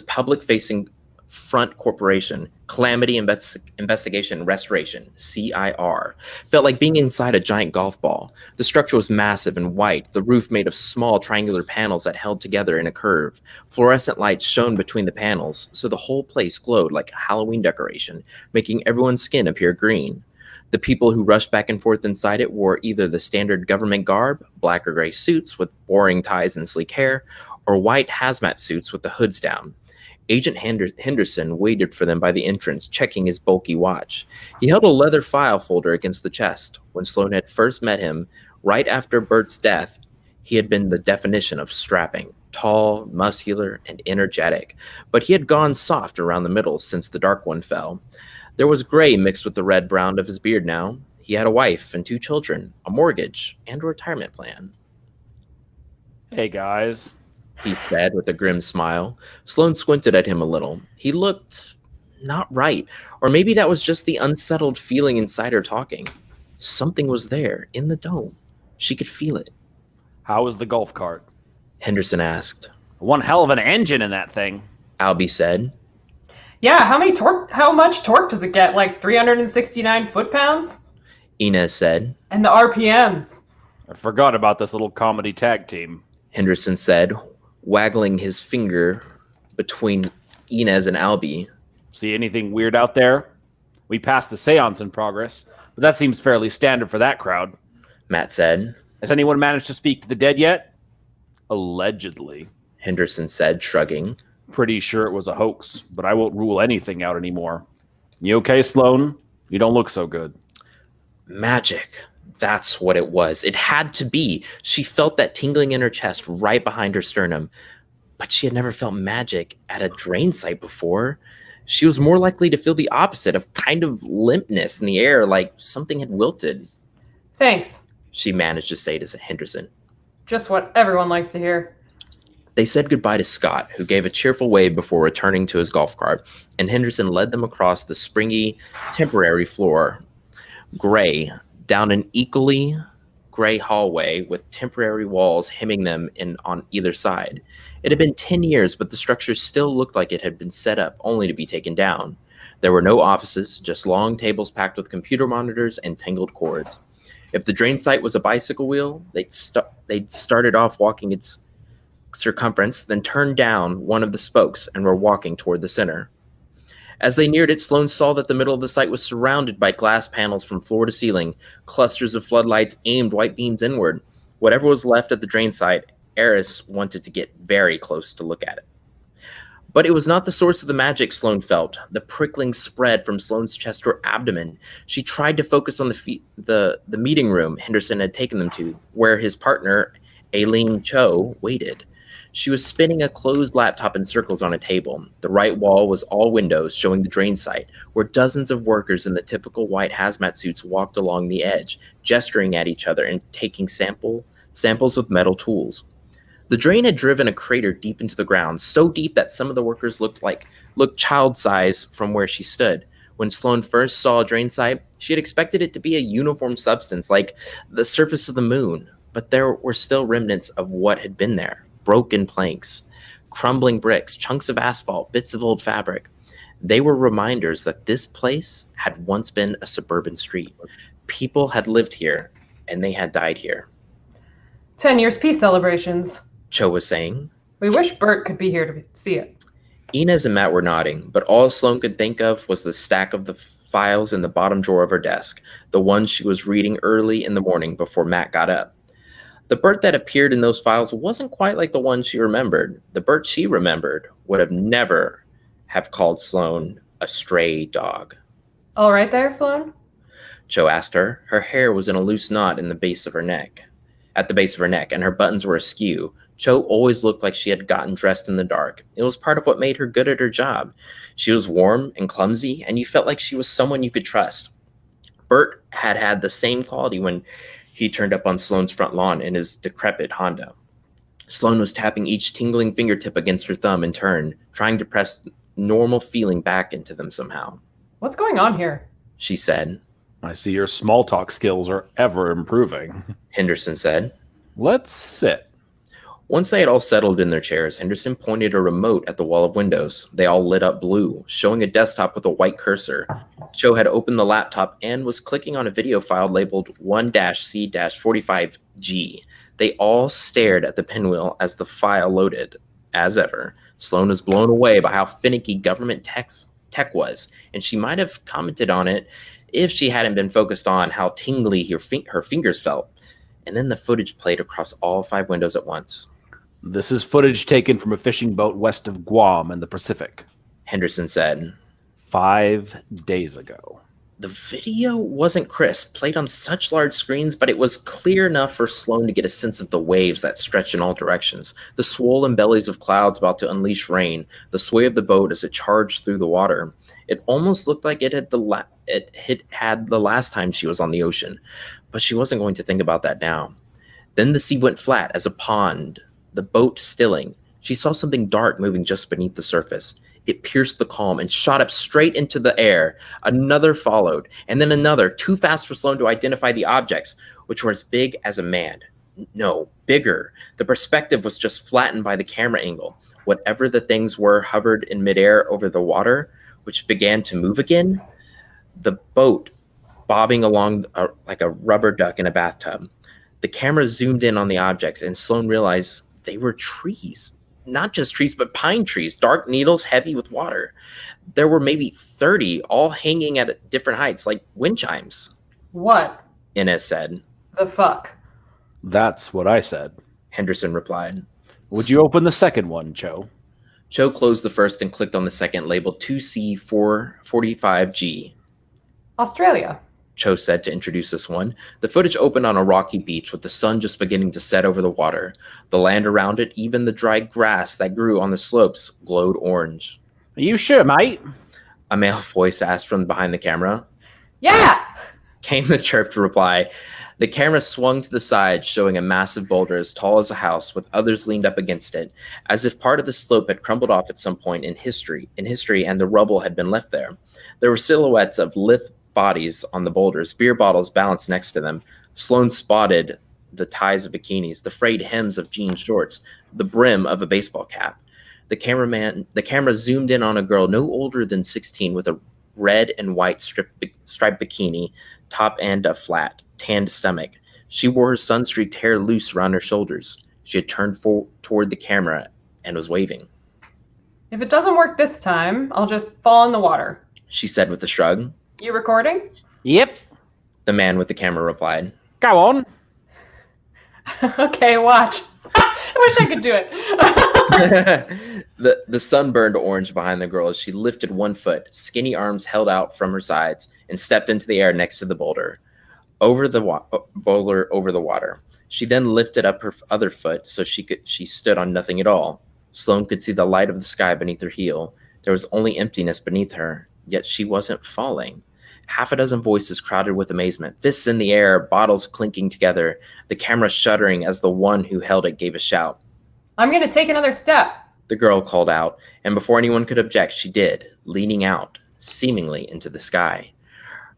public-facing front corporation, Calamity Investigation and Restoration, CIR, felt like being inside a giant golf ball. The structure was massive and white, the roof made of small triangular panels that held together in a curve. Fluorescent lights shone between the panels, so the whole place glowed like a Halloween decoration, making everyone's skin appear green. The people who rushed back and forth inside it wore either the standard government garb, black or gray suits with boring ties and sleek hair, or white hazmat suits with the hoods down. Agent Henderson waited for them by the entrance, checking his bulky watch. He held a leather file folder against the chest. When Sloane had first met him, right after Bert's death, he had been the definition of strapping, tall, muscular, and energetic. But he had gone soft around the middle since the Dark One fell. There was gray mixed with the red-brown of his beard now. He had a wife and 2 children, a mortgage, and a retirement plan. Hey, guys, he said with a grim smile. Sloane squinted at him a little. He looked not right, or maybe that was just the unsettled feeling inside her talking. Something was there, in the dome. She could feel it. How was the golf cart? Henderson asked. One hell of an engine in that thing, Albie said. Yeah, how much torque does it get? Like 369 foot-pounds? Inez said. And the RPMs. I forgot about this little comedy tag team, Henderson said, waggling his finger between Inez and Albie. See anything weird out there? We passed the seance in progress, but that seems fairly standard for that crowd, Matt said. Has anyone managed to speak to the dead yet? Allegedly, Henderson said, shrugging. Pretty sure it was a hoax, but I won't rule anything out anymore. You okay, Sloane? You don't look so good. Magic. That's what it was. It had to be. She felt that tingling in her chest right behind her sternum. But she had never felt magic at a drain site before. She was more likely to feel the opposite, of kind of limpness in the air, like something had wilted. Thanks, she managed to say to Henderson. Just what everyone likes to hear. They said goodbye to Scott, who gave a cheerful wave before returning to his golf cart, and Henderson led them across the springy, temporary floor. Gray, down an equally gray hallway with temporary walls hemming them in on either side. It had been 10 years, but the structure still looked like it had been set up only to be taken down. There were no offices, just long tables packed with computer monitors and tangled cords. If the drain site was a bicycle wheel, they'd started off walking its circumference, then turned down one of the spokes and were walking toward the center. As they neared it, Sloane saw that the middle of the site was surrounded by glass panels from floor to ceiling. Clusters of floodlights aimed white beams inward. Whatever was left at the drain site, Eris wanted to get very close to look at it. But it was not the source of the magic, Sloane felt. The prickling spread from Sloane's chest to her abdomen. She tried to focus on the meeting room Henderson had taken them to, where his partner, Aileen Cho, waited. She was spinning a closed laptop in circles on a table. The right wall was all windows, showing the drain site, where dozens of workers in the typical white hazmat suits walked along the edge, gesturing at each other and taking samples with metal tools. The drain had driven a crater deep into the ground, so deep that some of the workers looked child-size from where she stood. When Sloane first saw a drain site, she had expected it to be a uniform substance like the surface of the moon, but there were still remnants of what had been there. Broken planks, crumbling bricks, chunks of asphalt, bits of old fabric. They were reminders that this place had once been a suburban street. People had lived here, and they had died here. 10 years peace celebrations. Cho was saying. We wish Bert could be here to see it. Inez and Matt were nodding, but all Sloane could think of was the stack of the files in the bottom drawer of her desk, the ones she was reading early in the morning before Matt got up. The Bert that appeared in those files wasn't quite like the one she remembered. The Bert she remembered would have never have called Sloane a stray dog. All right there, Sloane? Cho asked her. Her hair was in a loose knot at the base of her neck, and her buttons were askew. Cho always looked like she had gotten dressed in the dark. It was part of what made her good at her job. She was warm and clumsy, and you felt like she was someone you could trust. Bert had the same quality when he turned up on Sloane's front lawn in his decrepit Honda. Sloane was tapping each tingling fingertip against her thumb in turn, trying to press normal feeling back into them somehow. What's going on here? She said. I see your small talk skills are ever improving. Henderson said. Let's sit. Once they had all settled in their chairs, Henderson pointed a remote at the wall of windows. They all lit up blue, showing a desktop with a white cursor. Cho had opened the laptop and was clicking on a video file labeled 1-C-45G. They all stared at the pinwheel as the file loaded. As ever, Sloane was blown away by how finicky government tech was, and she might have commented on it if she hadn't been focused on how tingly her fingers felt. And then the footage played across all 5 windows at once. This is footage taken from a fishing boat west of Guam in the Pacific. Henderson said. 5 days ago. The video wasn't crisp, played on such large screens, but it was clear enough for Sloane to get a sense of the waves that stretched in all directions, the swollen bellies of clouds about to unleash rain, the sway of the boat as it charged through the water. It almost looked like it had the last time she was on the ocean, but she wasn't going to think about that now. Then the sea went flat as a pond, the boat stilling. She saw something dark moving just beneath the surface. It pierced the calm and shot up straight into the air. Another followed, and then another, too fast for Sloane to identify the objects, which were as big as a man. No, bigger. The perspective was just flattened by the camera angle. Whatever the things were hovered in midair over the water, which began to move again. The boat bobbing along like a rubber duck in a bathtub. The camera zoomed in on the objects, and Sloane realized they were trees. Not just trees, but pine trees, dark needles heavy with water. There were maybe 30, all hanging at different heights, like wind chimes. What? Inez said. The fuck? That's what I said. Henderson replied. Would you open the second one, Cho? Cho closed the first and clicked on the second, labeled 2C445G. Australia. Cho said to introduce this one. The footage opened on a rocky beach with the sun just beginning to set over the water. The land around it, even the dry grass that grew on the slopes, glowed orange. Are you sure, mate? A male voice asked from behind the camera. Yeah! Came the chirped reply. The camera swung to the side, showing a massive boulder as tall as a house, with others leaned up against it, as if part of the slope had crumbled off at some point in history, and the rubble had been left there. There were silhouettes of lithe bodies on the boulders, beer bottles balanced next to them. Sloane spotted the ties of bikinis, the frayed hems of jean shorts, the brim of a baseball cap. The camera zoomed in on a girl no older than 16 with a red and white striped bikini, top and a flat, tanned stomach. She wore her sun-streaked hair loose around her shoulders. She had turned toward the camera and was waving. If it doesn't work this time, I'll just fall in the water. She said with a shrug. You recording? Yep. The man with the camera replied. Go on. Okay, watch. I wish I could do it. The sun burned orange behind the girl as she lifted one foot, skinny arms held out from her sides, and stepped into the air next to the boulder. Over the water. She then lifted up her other foot so she stood on nothing at all. Sloane could see the light of the sky beneath her heel. There was only emptiness beneath her, yet she wasn't falling. Half a dozen voices crowded with amazement, fists in the air, bottles clinking together, the camera shuddering as the one who held it gave a shout. I'm going to take another step. The girl called out, and before anyone could object, she did, leaning out, seemingly into the sky.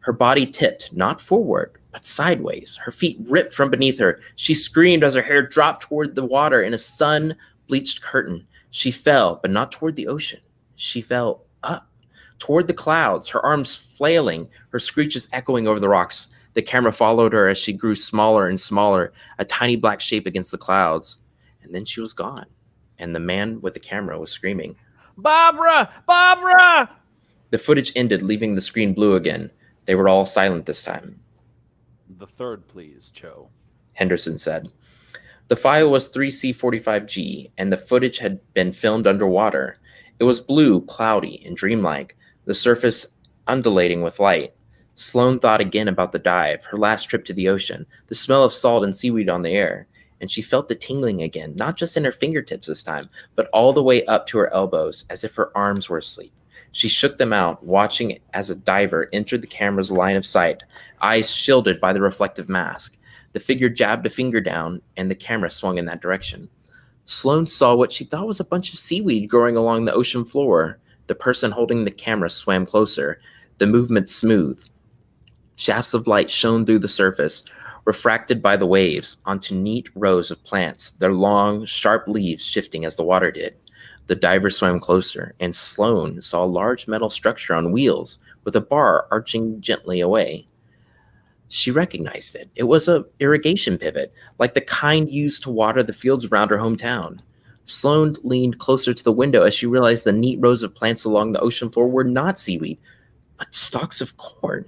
Her body tipped, not forward, but sideways. Her feet ripped from beneath her. She screamed as her hair dropped toward the water in a sun-bleached curtain. She fell, but not toward the ocean. She fell up, toward the clouds, her arms flailing, her screeches echoing over the rocks. The camera followed her as she grew smaller and smaller, a tiny black shape against the clouds. And then she was gone, and the man with the camera was screaming, Barbara! Barbara! The footage ended, leaving the screen blue again. They were all silent this time. The third, please, Cho. Henderson said. The file was 3C45G, and the footage had been filmed underwater. It was blue, cloudy, and dreamlike, the surface undulating with light. Sloane thought again about the dive, her last trip to the ocean, the smell of salt and seaweed on the air, and she felt the tingling again, not just in her fingertips this time, but all the way up to her elbows, as if her arms were asleep. She shook them out, watching as a diver entered the camera's line of sight, eyes shielded by the reflective mask. The figure jabbed a finger down, and the camera swung in that direction. Sloane saw what she thought was a bunch of seaweed growing along the ocean floor. The person holding the camera swam closer, the movement smooth. Shafts of light shone through the surface, refracted by the waves, onto neat rows of plants, their long, sharp leaves shifting as the water did. The diver swam closer, and Sloane saw a large metal structure on wheels, with a bar arching gently away. She recognized it. It was an irrigation pivot, like the kind used to water the fields around her hometown. Sloane leaned closer to the window as she realized the neat rows of plants along the ocean floor were not seaweed, but stalks of corn.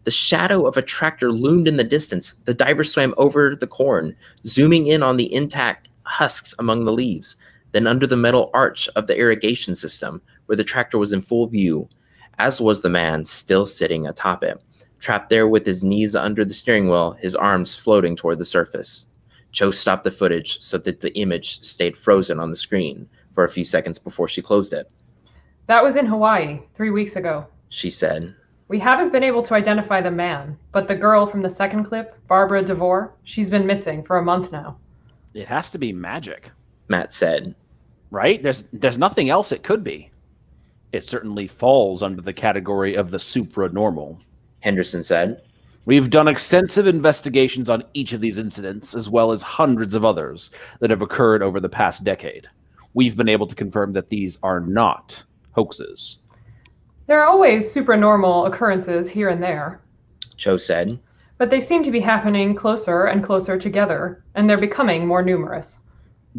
The shadow of a tractor loomed in the distance. The diver swam over the corn, zooming in on the intact husks among the leaves. Then under the metal arch of the irrigation system, where the tractor was in full view, as was the man still sitting atop it, trapped there with his knees under the steering wheel, his arms floating toward the surface. Cho stopped the footage so that the image stayed frozen on the screen for a few seconds before she closed it. That was in Hawaii 3 weeks ago, She said. We haven't been able to identify the man, but the girl from the second clip, Barbara DeVore, she's been missing for a month now. It has to be magic, Matt said. right? There's nothing else it could be. It certainly falls under the category of the supranormal. Henderson said. We've done extensive investigations on each of these incidents, as well as hundreds of others that have occurred over the past decade. We've been able to confirm that these are not hoaxes. There are always supranormal occurrences here and there, Cho said. but they seem to be happening closer and closer together, and they're becoming more numerous.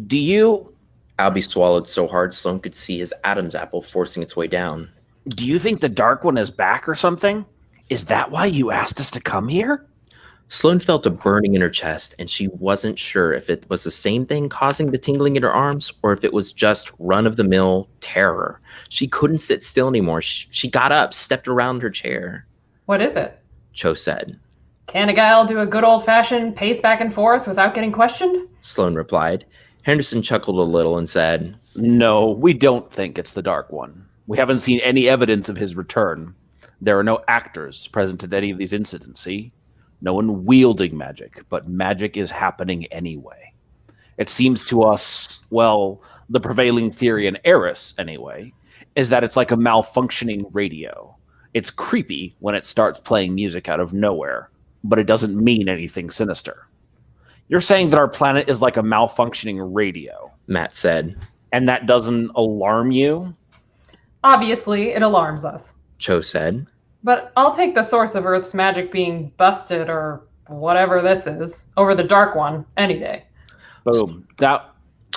Do you Albie swallowed so hard Sloane could see his Adam's apple forcing its way down. think the Dark One is back or something? Is that why you asked us to come here? Sloane felt a burning in her chest, and she wasn't sure if it was the same thing causing the tingling in her arms or if it was just run-of-the-mill terror. She couldn't sit still anymore. She got up, stepped around her chair. What is it? Cho said. Can a gal do a good old-fashioned pace back and forth without getting questioned? Sloane replied. Henderson chuckled a little and said, No, we don't think it's the Dark One. We haven't seen any evidence of his return. There are no actors present at any of these incidents, see? No one wielding magic, but magic is happening anyway. It seems to us, well, the prevailing theory in Eris, anyway, is that it's like a malfunctioning radio. It's creepy when it starts playing music out of nowhere, but it doesn't mean anything sinister. You're saying that our planet is like a malfunctioning radio, Matt said. and that doesn't alarm you? Obviously, it alarms us. Cho said. But I'll take the source of Earth's magic being busted, or whatever this is, over the Dark One any day. Boom.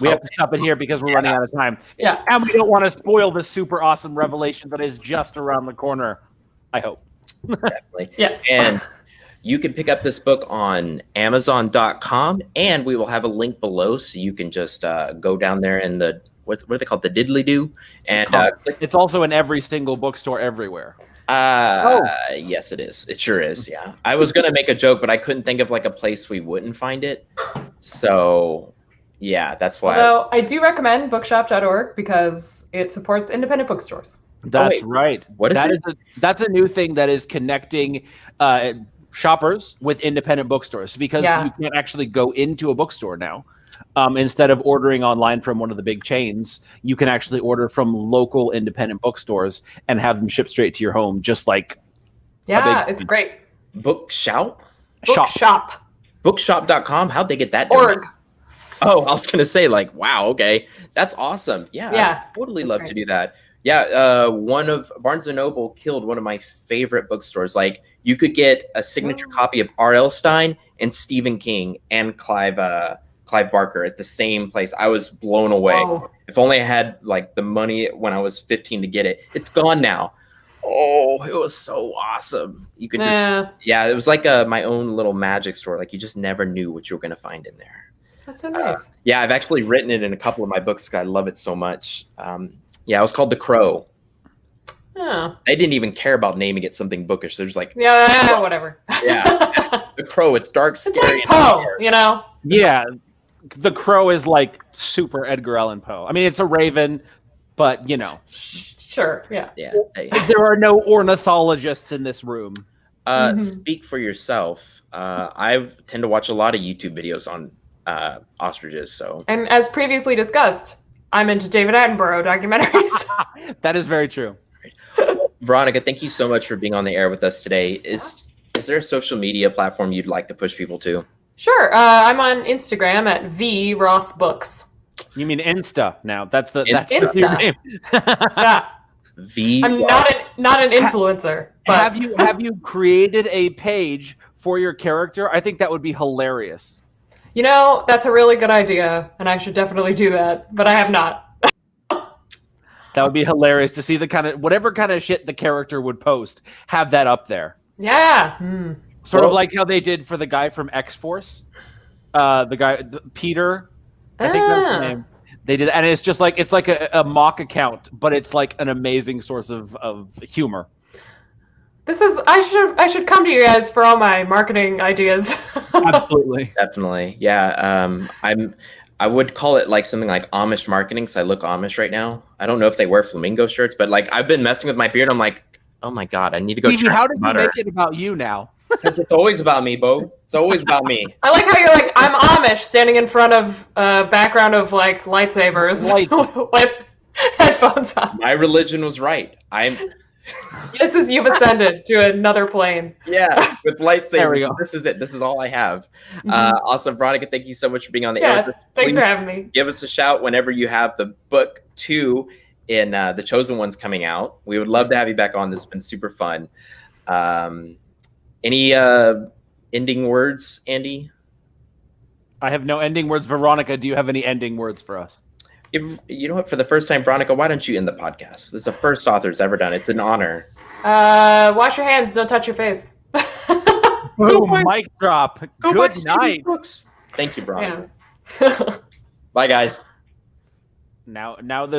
We have to stop it here because we're running out of time. Yeah. And we don't want to spoil this super awesome revelation that is just around the corner, I hope. Definitely. Yes. And you can pick up this book on Amazon.com, and we will have a link below so you can just go down there in the, what are they called? The diddly-do. And click. It's also in every single bookstore everywhere. Yes, it is. It sure is. Yeah. I was going to make a joke, but I couldn't think of like a place we wouldn't find it. So yeah, that's why. Although I do recommend bookshop.org because it supports independent bookstores. That's right. What is it? That's a new thing that is connecting shoppers with independent bookstores because Yeah. you can't actually go into a bookstore now. instead of ordering online from one of the big chains, you can actually order from local independent bookstores and have them shipped straight to your home, just like it's great. Bookshout? Bookshop. Bookshop.com? How'd they get that done? Org. Oh, I was gonna say, like, wow, okay, that's awesome. Yeah, Yeah, I'd totally that's love great. to do that. Yeah, one of Barnes and Noble killed one of my favorite bookstores. Like, you could get a signature copy of R.L. Stine and Stephen King and Clive Barker at the same place. I was blown away. Whoa. If only I had like the money when I was 15 to get it. It's gone now. Oh, it was so awesome. You could just, it was like my own little magic store. Like, you just never knew what you were gonna find in there. That's so nice. Yeah, I've actually written it in a couple of my books. I love it so much. Yeah, it was called The Crow. Oh. They didn't even care about naming it something bookish. They're just like, whatever. Yeah, The Crow. It's dark, scary, it's like Poe, you know? Yeah, The Crow is like super Edgar Allan Poe. I mean, it's a raven, but you know. Sure. Yeah. Yeah. There are no ornithologists in this room. Speak for yourself. I tend to watch a lot of YouTube videos on ostriches. So, and as previously discussed, I'm into David Attenborough documentaries. That is very true. Veronica, thank you so much for being on the air with us today. Is there a social media platform you'd like to push people to? Sure. I'm on Instagram at VRothBooks. You mean Insta now? That's your Insta. name. I'm not an influencer. But... Have you created a page for your character? I think that would be hilarious. You know, that's a really good idea, and I should definitely do that, but I have not. That would be hilarious to see whatever kind of shit the character would post, have that up there. Yeah. Sort of like how they did for the guy from X-Force. Peter, I think that's his name. They did, and it's just like, it's like a mock account, but it's like an amazing source of humor. I should come to you guys for all my marketing ideas. Absolutely. Definitely. Yeah. I would call it like something like Amish marketing, because I look Amish right now. I don't know if they wear flamingo shirts, but like, I've been messing with my beard. I'm like, oh my God, I need to go. Stevie, how did you make it about you now? Because it's always about me, Bo. It's always about me. I like how you're like, I'm Amish, standing in front of a background of like lightsabers with headphones on. My religion was right. You've ascended to another plane. Yeah, with lightsabers. There we go. This is it. This is all I have. Awesome, Veronica. Thank you so much for being on the air. Thanks for having me. Give us a shout whenever you have the book 2 in The Chosen Ones coming out. We would love to have you back on. This has been super fun. Any ending words, Andy? I have no ending words. Veronica, do you have any ending words for us? You know what? For the first time, Veronica, why don't you end the podcast? This is the first author's ever done. It's an honor. Wash your hands. Don't touch your face. Boom, mic drop. Good night. Thank you, Veronica. Yeah. Bye, guys. Now there's